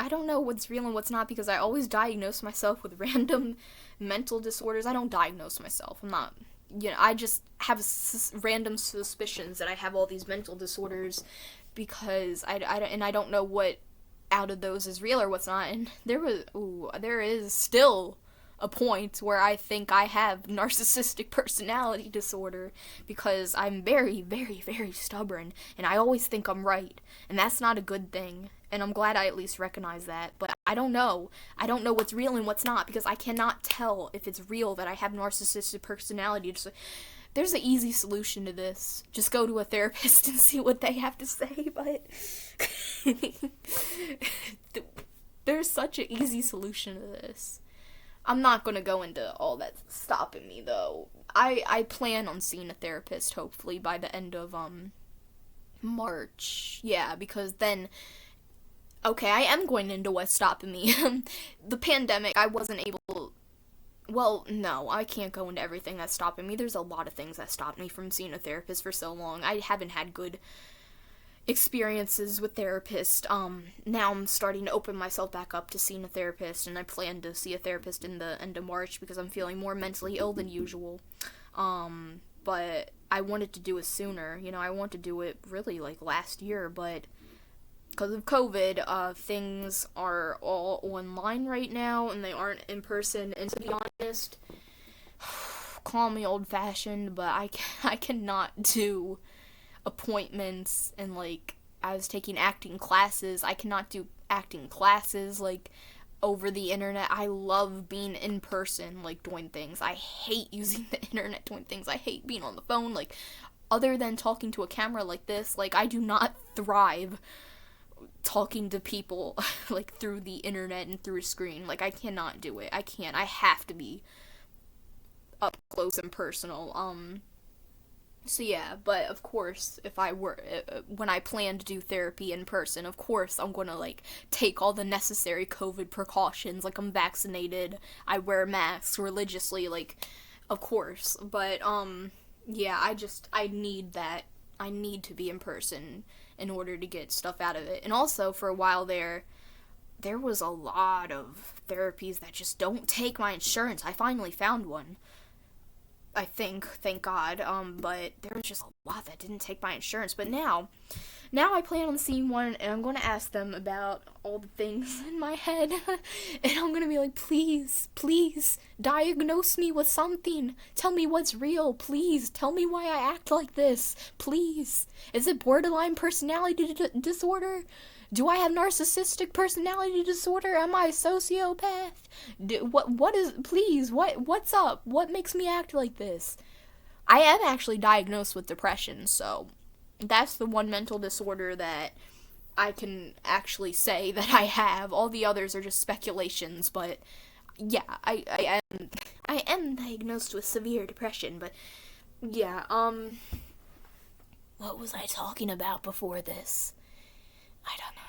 don't know what's real and what's not, because I always diagnose myself with random mental disorders. I don't diagnose myself. I'm not, I just have random suspicions that I have all these mental disorders, because I don't know what out of those is real or what's not. And there is still a point where I think I have narcissistic personality disorder, because I'm very, very, very stubborn, and I always think I'm right, and that's not a good thing. And I'm glad I at least recognize that. But I don't know what's real and what's not, because I cannot tell if it's real that I have narcissistic personality disorder. There's an easy solution to this. Just go to a therapist and see what they have to say. But there's such an easy solution to this. I'm not going to go into all that stopping me, though. I plan on seeing a therapist, hopefully, by the end of March. Yeah, because then, okay, I am going into what's stopping me. The pandemic, I wasn't able... Well, no, I can't go into everything that's stopping me. There's a lot of things that stopped me from seeing a therapist for so long. I haven't had good experiences with therapists. Now I'm starting to open myself back up to seeing a therapist, and I plan to see a therapist in the end of March, because I'm feeling more mentally ill than usual. But I wanted to do it sooner. I want to do it really, like, last year, but because of COVID, things are all online right now, and they aren't in person. And to be honest, call me old-fashioned, but I cannot do appointments, and, like, I was taking acting classes. I cannot do acting classes, like, over the internet. I love being in person, like, doing things. I hate using the internet doing things. I hate being on the phone, like, other than talking to a camera like this. Like, I do not thrive talking to people like through the internet and through a screen. Like, I cannot do it. I can't. I have to be up close and personal. So yeah, but of course, if I were, when I plan to do therapy in person, of course I'm gonna, like, take all the necessary COVID precautions. Like, I'm vaccinated, I wear masks religiously, like, of course. But yeah, I need that. I need to be in person in order to get stuff out of it. And also, for a while there was a lot of therapies that just don't take my insurance. I finally found one. I think, thank God. But there was just a lot that didn't take my insurance. But now I plan on seeing one, and I'm going to ask them about all the things in my head. And I'm going to be like, please, please, diagnose me with something. Tell me what's real, please. Tell me why I act like this, please. Is it borderline personality disorder? Do I have narcissistic personality disorder? Am I a sociopath? What's up? What makes me act like this? I am actually diagnosed with depression, so that's the one mental disorder that I can actually say that I have. All the others are just speculations, but yeah, I am diagnosed with severe depression, but yeah, what was I talking about before this? I don't know.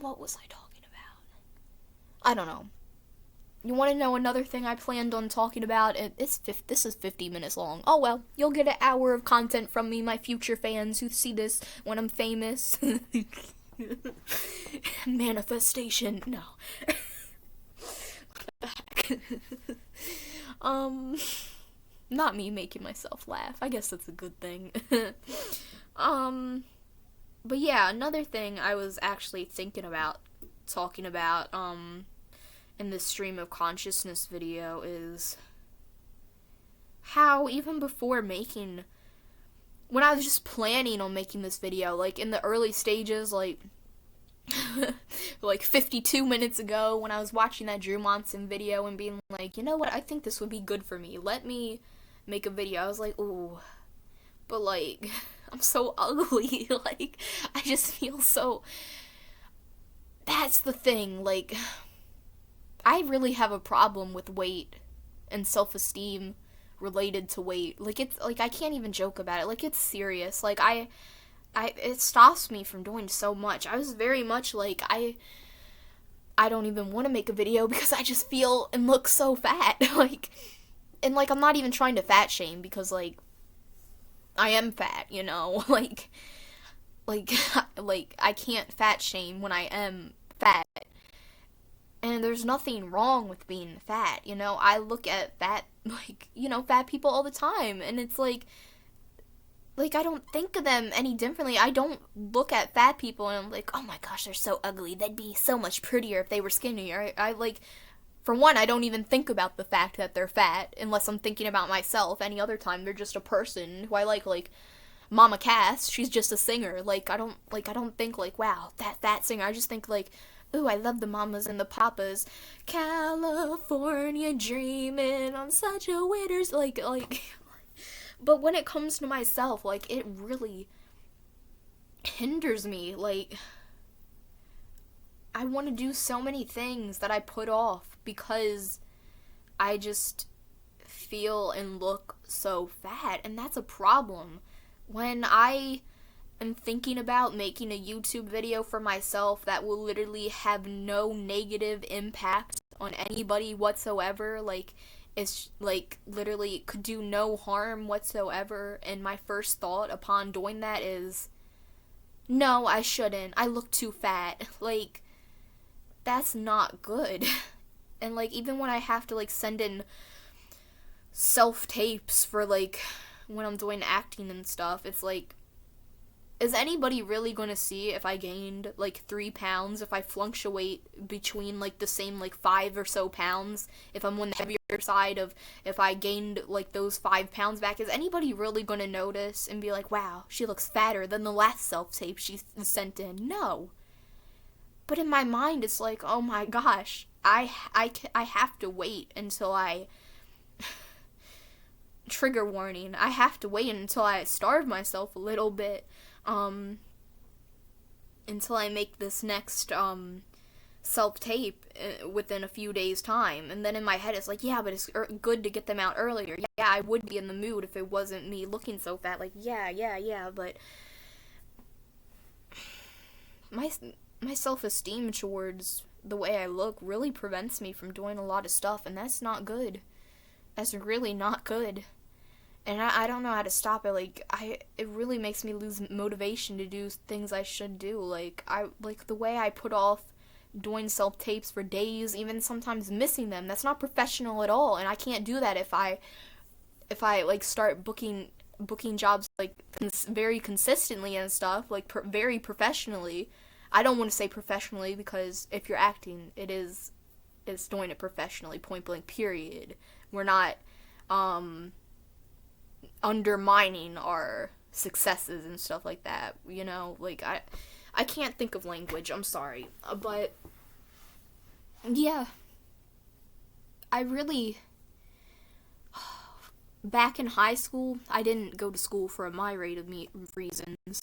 What was I talking about? I don't know. You want to know another thing I planned on talking about? This is 50 minutes long. Oh well, you'll get an hour of content from me, my future fans who see this when I'm famous. Manifestation. No. Not me making myself laugh. I guess that's a good thing. But yeah, another thing I was actually thinking about talking about, in this stream of consciousness video is how even before when I was just planning on making this video, like in the early stages, like 52 minutes ago when I was watching that Drew Monson video and being like, you know what, I think this would be good for me. Let me make a video. I was like, ooh, but like, I'm so ugly. Like, I just feel so. That's the thing. Like, I really have a problem with weight and self-esteem related to weight. Like, it's like I can't even joke about it. Like, it's serious. Like, it stops me from doing so much. I was very much like I don't even want to make a video because I just feel and look so fat. Like, and like I'm not even trying to fat shame because like I am fat, you know. like like I can't fat shame when I am fat. And there's nothing wrong with being fat, you know. I look at fat, like, you know, fat people all the time, and it's like I don't think of them any differently. I don't look at fat people and I'm like, oh my gosh, they're so ugly. They'd be so much prettier if they were skinnier. I like, for one, I don't even think about the fact that they're fat unless I'm thinking about myself. Any other time, they're just a person who I like Mama Cass. She's just a singer. Like, I don't think like, wow, that fat singer. I just think like, ooh, I love the mamas and the papas. California dreaming on such a winter's like. But when it comes to myself, like, it really hinders me. Like, I want to do so many things that I put off because I just feel and look so fat, and that's a problem. When I am thinking about making a YouTube video for myself that will literally have no negative impact on anybody whatsoever, like, it's like literally could do no harm whatsoever, and my first thought upon doing that is, no, I shouldn't. I look too fat. Like, that's not good. And like, even when I have to like send in self-tapes for like when I'm doing acting and stuff, it's like, is anybody really gonna see if I gained like 3 pounds, if I fluctuate between like the same like 5 or so pounds, if I'm on the heavier side of if I gained like those 5 pounds back? Is anybody really gonna notice and be like, wow, she looks fatter than the last self-tape she sent in? No. But in my mind, it's like, oh my gosh, I have to wait until I trigger warning. I have to wait until I starve myself a little bit, until I make this next, self-tape within a few days' time. And then in my head, it's like, yeah, but it's good to get them out earlier. Yeah, I would be in the mood if it wasn't me looking so fat. Like, yeah, but my self-esteem towards the way I look really prevents me from doing a lot of stuff, and that's not good. That's really not good. And I don't know how to stop it. Like, it really makes me lose motivation to do things I should do. Like, the way I put off doing self-tapes for days, even sometimes missing them. That's not professional at all, and I can't do that if I like start booking jobs like very consistently and stuff, like very professionally. I don't want to say professionally because if you're acting, it's doing it professionally, point blank, period. We're not undermining our successes and stuff like that, you know? Like, I can't think of language, I'm sorry. But, yeah. I really... Back in high school, I didn't go to school for a myriad of reasons,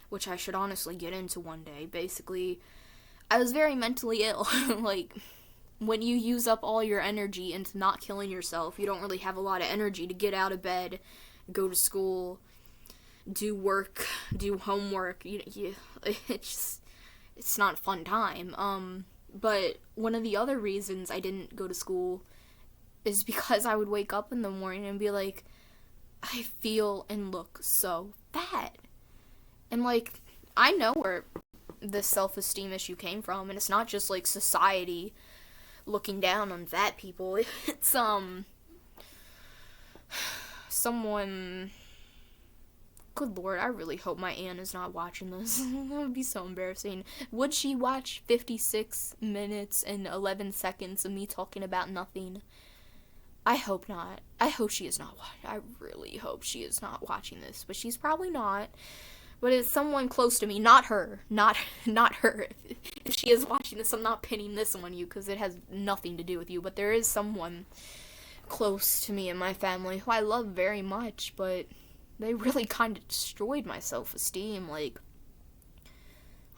which I should honestly get into one day. Basically, I was very mentally ill. Like, when you use up all your energy into not killing yourself, you don't really have a lot of energy to get out of bed, go to school, do work, do homework. It's not a fun time. But one of the other reasons I didn't go to school is because I would wake up in the morning and be like, I feel and look so fat. And, like, I know where this self-esteem issue came from, and it's not just, like, society looking down on fat people. It's, someone... Good lord, I really hope my aunt is not watching this. That would be so embarrassing. Would she watch 56 minutes and 11 seconds of me talking about nothing? I hope not. I hope she is not watching. I really hope she is not watching this, but she's probably not. But it's someone close to me, not her. Not her. If she is watching this, I'm not pinning this on you because it has nothing to do with you, but there is someone close to me in my family who I love very much, but they really kind of destroyed my self-esteem. Like,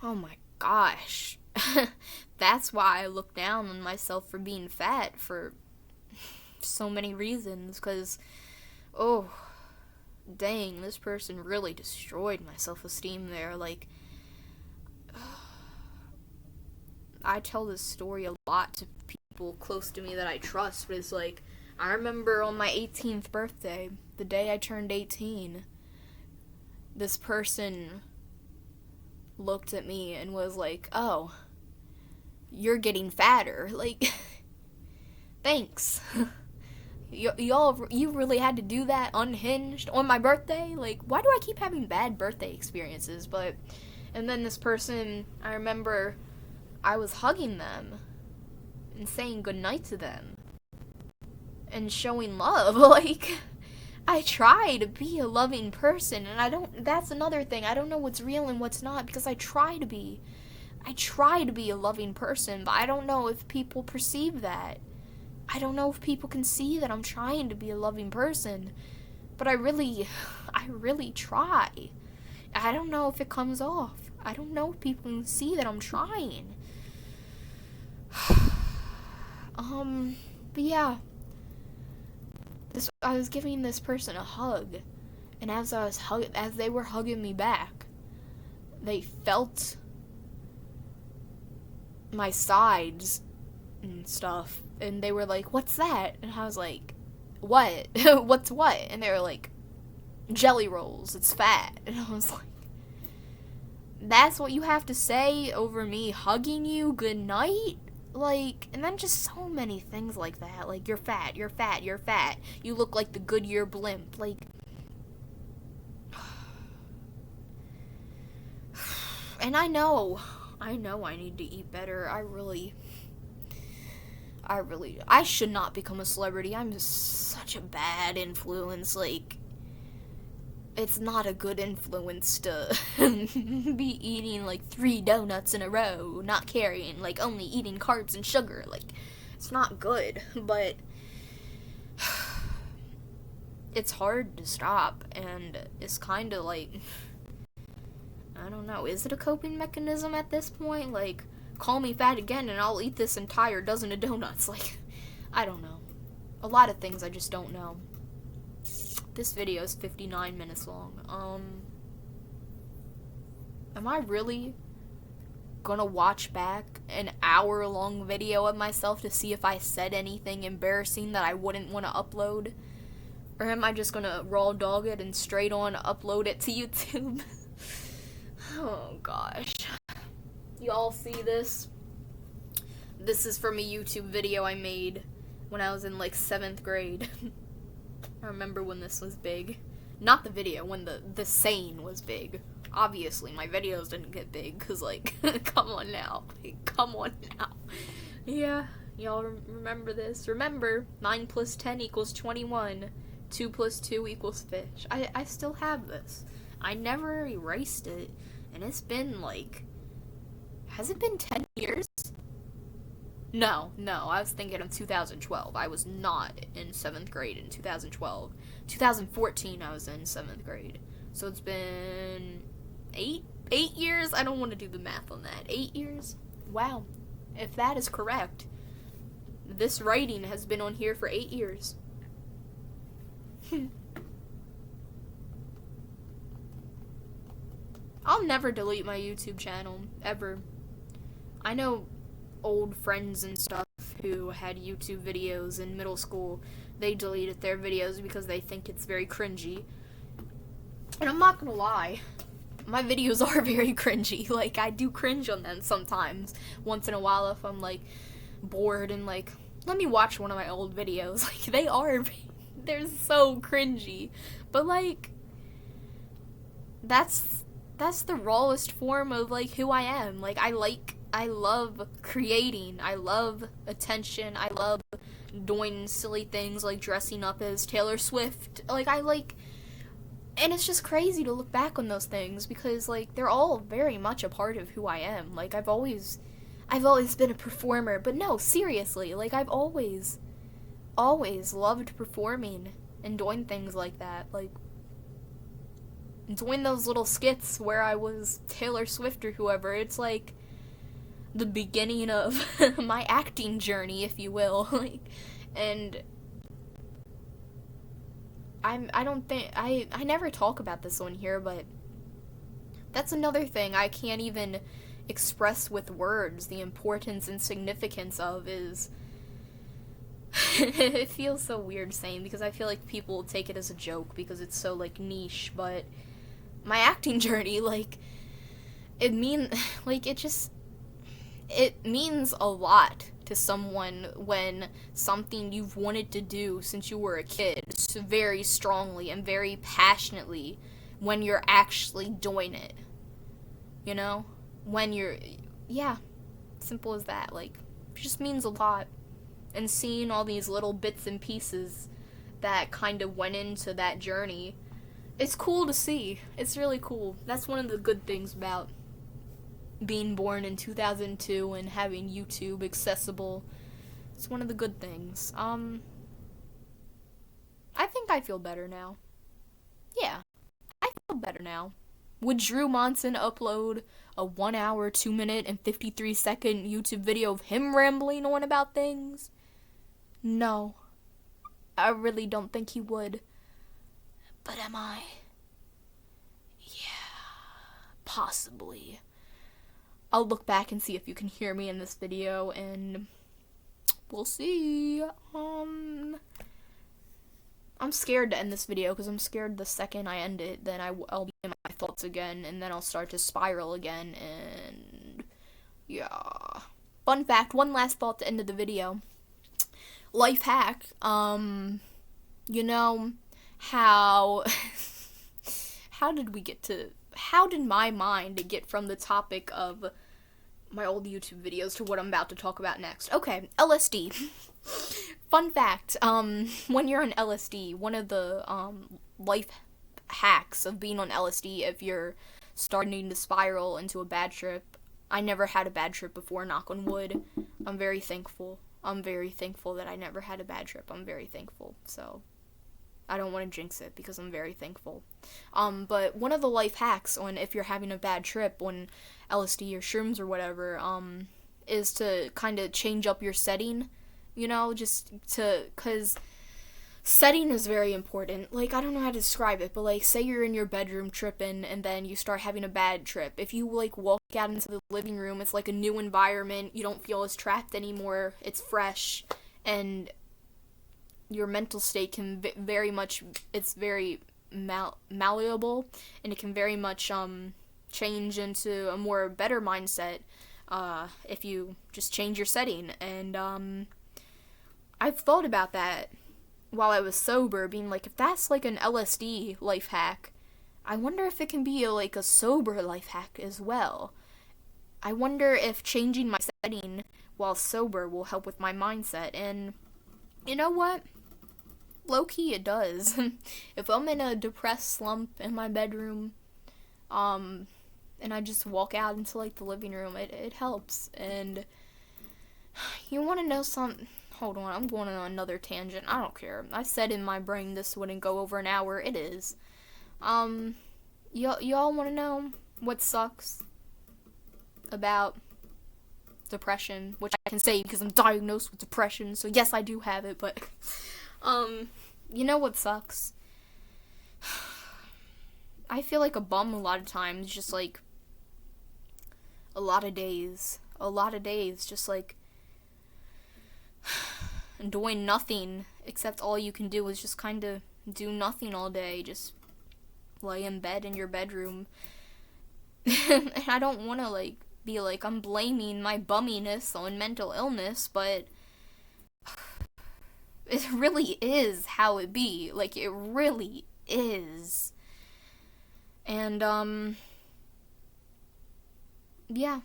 oh my gosh. That's why I look down on myself for being fat for so many reasons, because, oh, dang, this person really destroyed my self-esteem there. Like, I tell this story a lot to people close to me that I trust, but it's like, I remember on my 18th birthday, the day I turned 18, this person looked at me and was like, oh, you're getting fatter. Like, thanks. You really had to do that unhinged on my birthday? Like, why do I keep having bad birthday experiences? But, and then this person, I remember I was hugging them and saying goodnight to them and showing love. Like, I try to be a loving person, and that's another thing. I don't know what's real and what's not, because I try to be a loving person, but I don't know if people perceive that. I don't know if people can see that I'm trying to be a loving person, but I really try. I don't know if it comes off. I don't know if people can see that I'm trying. But yeah. I was giving this person a hug, and as they were hugging me back, they felt my sides and stuff, and they were like, "What's that?" And I was like, "What? What's what?" And they were like, "Jelly rolls, it's fat." And I was like, that's what you have to say over me hugging you goodnight? Like, and then just so many things like that. Like, you're fat, you're fat, you're fat. You look like the Goodyear blimp. Like, and I know I need to eat better. I should not become a celebrity. I'm just such a bad influence. Like, it's not a good influence to be eating like 3 donuts in a row, not carrying, like only eating carbs and sugar. Like, it's not good, but it's hard to stop, and it's kind of like, I don't know, is it a coping mechanism at this point? Like, call me fat again and I'll eat this entire dozen of donuts. Like, I don't know. A lot of things I just don't know. This video is 59 minutes long. Am I really gonna watch back an hour-long video of myself to see if I said anything embarrassing that I wouldn't want to upload? Or am I just gonna raw dog it and straight on upload it to YouTube? Oh gosh. Y'all see this? This is from a YouTube video I made when I was in like 7th grade. I remember when this was big. Not the video, when the saying was big. Obviously, my videos didn't get big, because, like, come on now. Come on now. Yeah, y'all remember this. Remember, 9 plus 10 equals 21. 2 plus 2 equals fish. I still have this. I never erased it, and it's been, like, has it been 10 years? No, I was thinking of 2012. I was not in 7th grade in 2012. 2014, I was in 7th grade. So it's been 8 years? I don't want to do the math on that. 8 years? Wow. If that is correct, this writing has been on here for 8 years. I'll never delete my YouTube channel, ever. I know old friends and stuff who had YouTube videos in middle school. They deleted their videos because they think it's very cringy. And I'm not gonna lie, my videos are very cringy. Like, I do cringe on them sometimes. Once in a while if I'm, like, bored and, like, let me watch one of my old videos. Like, they're so cringy. But, like, that's the rawest form of, like, who I am. Like, I love creating. I love attention. I love doing silly things like dressing up as Taylor Swift. And it's just crazy to look back on those things because, like, they're all very much a part of who I am. Like, I've always been a performer, but no, seriously, like, I've always loved performing and doing things like that. Like, doing those little skits where I was Taylor Swift or whoever. It's like the beginning of my acting journey, if you will. Like, and I never talk about this on here, but that's another thing I can't even express with words. The importance and significance of is it feels so weird saying, because I feel like people take it as a joke because it's so, like, niche, but my acting journey, like, it means a lot to someone when something you've wanted to do since you were a kid very strongly and very passionately, when you're actually doing it, you know? Yeah, simple as that. Like, it just means a lot. And seeing all these little bits and pieces that kind of went into that journey, it's cool to see. It's really cool. That's one of the good things about being born in 2002 and having YouTube accessible. It's one of the good things. I think I feel better now. Yeah, I feel better now. Would Drew Monson upload a 1 hour, 2 minute, and 53-second YouTube video of him rambling on about things? No. I really don't think he would. But am I? Yeah, possibly. I'll look back and see if you can hear me in this video, and we'll see. I'm scared to end this video, because I'm scared the second I end it, then I'll be in my thoughts again, and then I'll start to spiral again, and yeah. Fun fact, one last thought to end of the video. Life hack, you know how how did my mind get from the topic of my old YouTube videos to what I'm about to talk about next? Okay, LSD. Fun fact, when you're on LSD, one of the life hacks of being on LSD, if you're starting to spiral into a bad trip, I never had a bad trip before, knock on wood. I'm very thankful that I never had a bad trip. I'm very thankful. So I don't want to jinx it because I'm very thankful. But one of the life hacks on if you're having a bad trip on LSD or shrooms or whatever, is to kind of change up your setting, you know, because setting is very important. Like, I don't know how to describe it, but, like, say you're in your bedroom tripping and then you start having a bad trip. If you, like, walk out into the living room, it's like a new environment. You don't feel as trapped anymore. It's fresh, and your mental state can very much, it's very malleable, and it can very much change into a more better mindset if you just change your setting. And I've thought about that while I was sober, being like, if that's like an LSD life hack, I wonder if it can be like a sober life hack as well. I wonder if changing my setting while sober will help with my mindset. And you know what? Low key, it does. If I'm in a depressed slump in my bedroom, and I just walk out into like the living room, it helps. And you want to know something? Hold on, I'm going on another tangent. I don't care. I said in my brain this wouldn't go over an hour. It is. Y'all want to know what sucks about depression, which I can say because I'm diagnosed with depression, so yes, I do have it, but, you know what sucks? I feel like a bum a lot of times, just like, a lot of days, just like, doing nothing, except all you can do is just kind of do nothing all day, just lay in bed in your bedroom. And I don't want to, like, be like, I'm blaming my bumminess on mental illness, but it really is how it be. Like, it really is. And, yeah.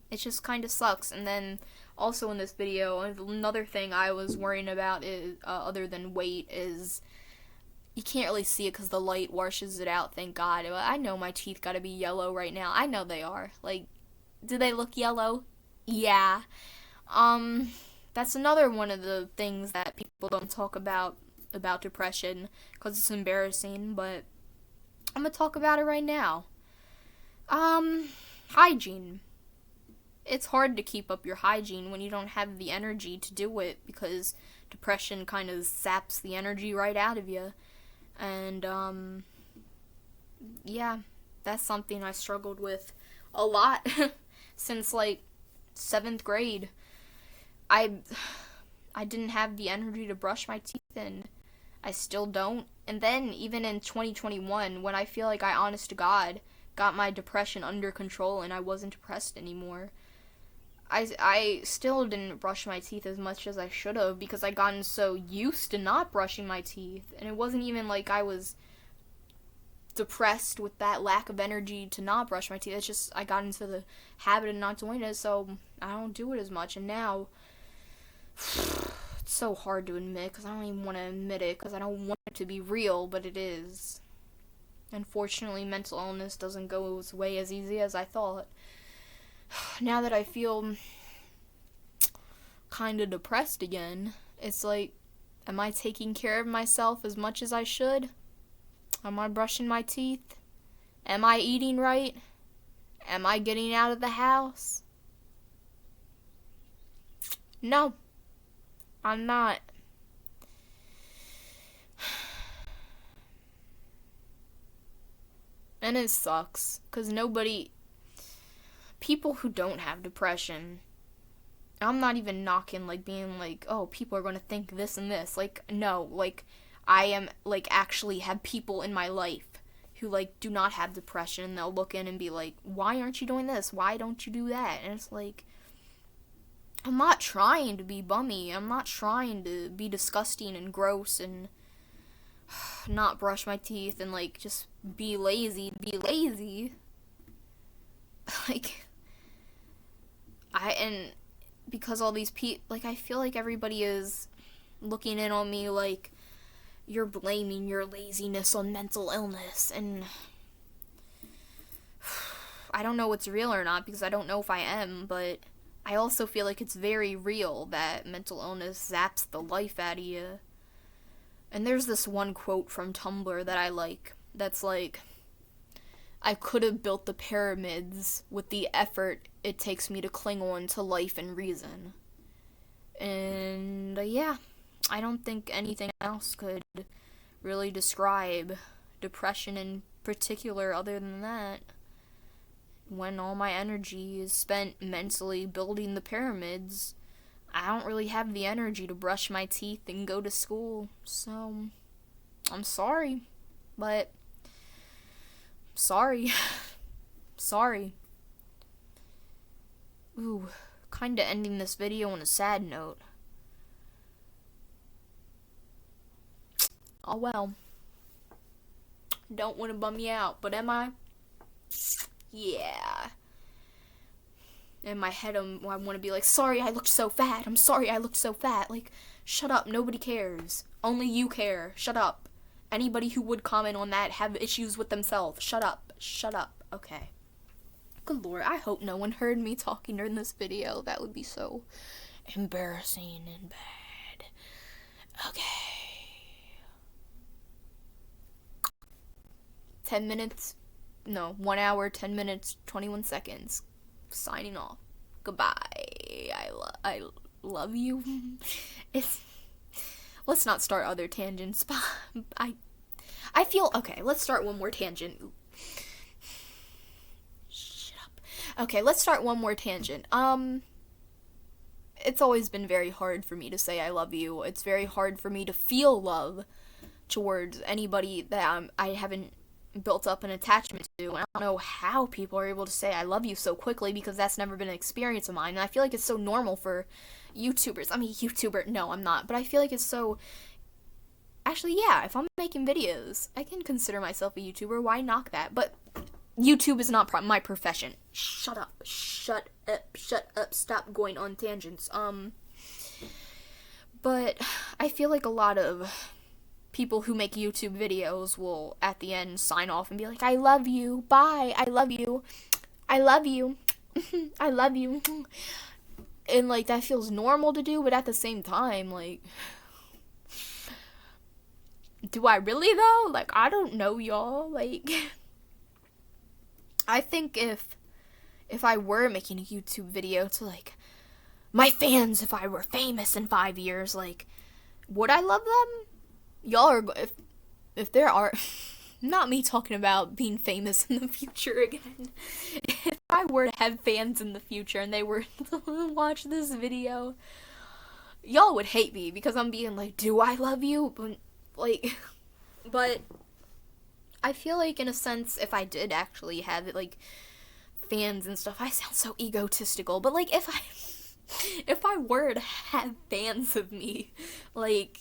It just kind of sucks. And then, also in this video, another thing I was worrying about is, other than weight, is you can't really see it because the light washes it out, thank God. I know my teeth gotta be yellow right now. I know they are. Like, do they look yellow? Yeah. That's another one of the things that people don't talk about depression, because it's embarrassing, but I'm gonna talk about it right now. Hygiene. It's hard to keep up your hygiene when you don't have the energy to do it, because depression kind of saps the energy right out of you. And, yeah, that's something I struggled with a lot since, like, 7th grade. I didn't have the energy to brush my teeth, and I still don't. And then, even in 2021, when I feel like I, honest to God, got my depression under control and I wasn't depressed anymore, I still didn't brush my teeth as much as I should have, because I gotten so used to not brushing my teeth. And it wasn't even like I was depressed with that lack of energy to not brush my teeth. It's just I got into the habit of not doing it, so I don't do it as much. And now, it's so hard to admit, because I don't even want to admit it, because I don't want it to be real, but it is. Unfortunately, mental illness doesn't go its way as easy as I thought. Now that I feel kind of depressed again, it's like, am I taking care of myself as much as I should? Am I brushing my teeth? Am I eating right? Am I getting out of the house? No, I'm not. And it sucks, because people who don't have depression, I'm not even knocking, like, being like, oh, people are going to think this and this. Like, no, like, I am, like, actually have people in my life who, like, do not have depression, and they'll look in and be like, why aren't you doing this? Why don't you do that? And it's like, I'm not trying to be bummy. I'm not trying to be disgusting and gross and not brush my teeth and, like, just be lazy. Like, and because all these people, like, I feel like everybody is looking in on me like, you're blaming your laziness on mental illness, and I don't know what's real or not, because I don't know if I am, but I also feel like it's very real that mental illness zaps the life out of you. And there's this one quote from Tumblr that I like, that's like, I could have built the pyramids with the effort it takes me to cling on to life and reason. And, yeah, I don't think anything else could really describe depression in particular other than that. When all my energy is spent mentally building the pyramids, I don't really have the energy to brush my teeth and go to school. So, I'm sorry, but sorry. Sorry. Ooh, kinda ending this video on a sad note. Oh well. Don't want to bum you out, but am I? Yeah. In my head, I want to be like, sorry I looked so fat. I'm sorry I looked so fat. Like, shut up. Nobody cares. Only you care. Shut up. Anybody who would comment on that have issues with themselves. Shut up. Shut up. Okay. Good lord. I hope no one heard me talking during this video. That would be so embarrassing and bad. Okay. 10 minutes. No, 1 hour, 10 minutes, 21 seconds. Signing off. Goodbye. I love you. Let's not start other tangents. I feel okay. Let's start one more tangent. Shut up. Okay, let's start one more tangent. It's always been very hard for me to say I love you. It's very hard for me to feel love towards anybody that I haven't built up an attachment to. And I don't know how people are able to say I love you so quickly, because that's never been an experience of mine. And I feel like it's so normal for YouTubers. I mean, YouTuber, no, I'm not. But I feel like it's so... Actually, yeah, if I'm making videos, I can consider myself a YouTuber. Why knock that? But YouTube is not my profession. Shut up. Shut up. Shut up. Stop going on tangents. But I feel like a lot of people who make YouTube videos will, at the end, sign off and be like, I love you. Bye. I love you. I love you. I love you. And, like, that feels normal to do, but at the same time, like... Do I really, though? Like, I don't know, y'all. Like, I think if I were making a YouTube video to, like, my fans, if I were famous in 5 years, like, would I love them? Y'all are, if there are, not me talking about being famous in the future again. If I were to have fans in the future and they were to watch this video, y'all would hate me because I'm being like, do I love you? But I feel like, in a sense, if I did actually have, like, fans and stuff, I sound so egotistical, but, like, if I were to have fans of me, like,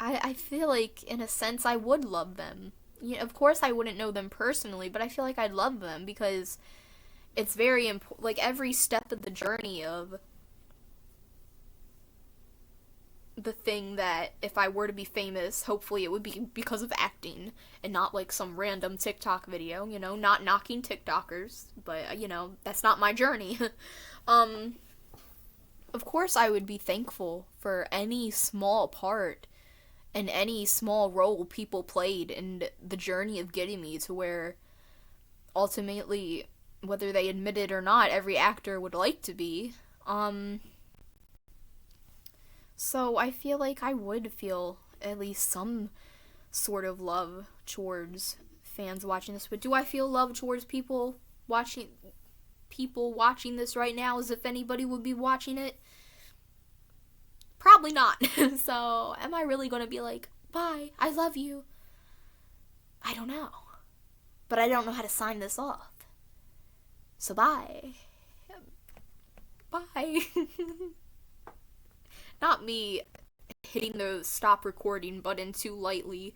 I feel like, in a sense, I would love them. You know, of course I wouldn't know them personally, but I feel like I'd love them, because it's very important, like, every step of the journey of the thing that, if I were to be famous, hopefully it would be because of acting, and not, like, some random TikTok video, you know, not knocking TikTokers, but, you know, that's not my journey. Of course I would be thankful for any small part and any small role people played in the journey of getting me to where, ultimately, whether they admit it or not, every actor would like to be. So I feel like I would feel at least some sort of love towards fans watching this. But do I feel love towards people watching this right now as if anybody would be watching it? Probably not. So am I really going to be like, bye, I love you? I don't know. But I don't know how to sign this off. So bye. Bye. Not me hitting the stop recording button too lightly.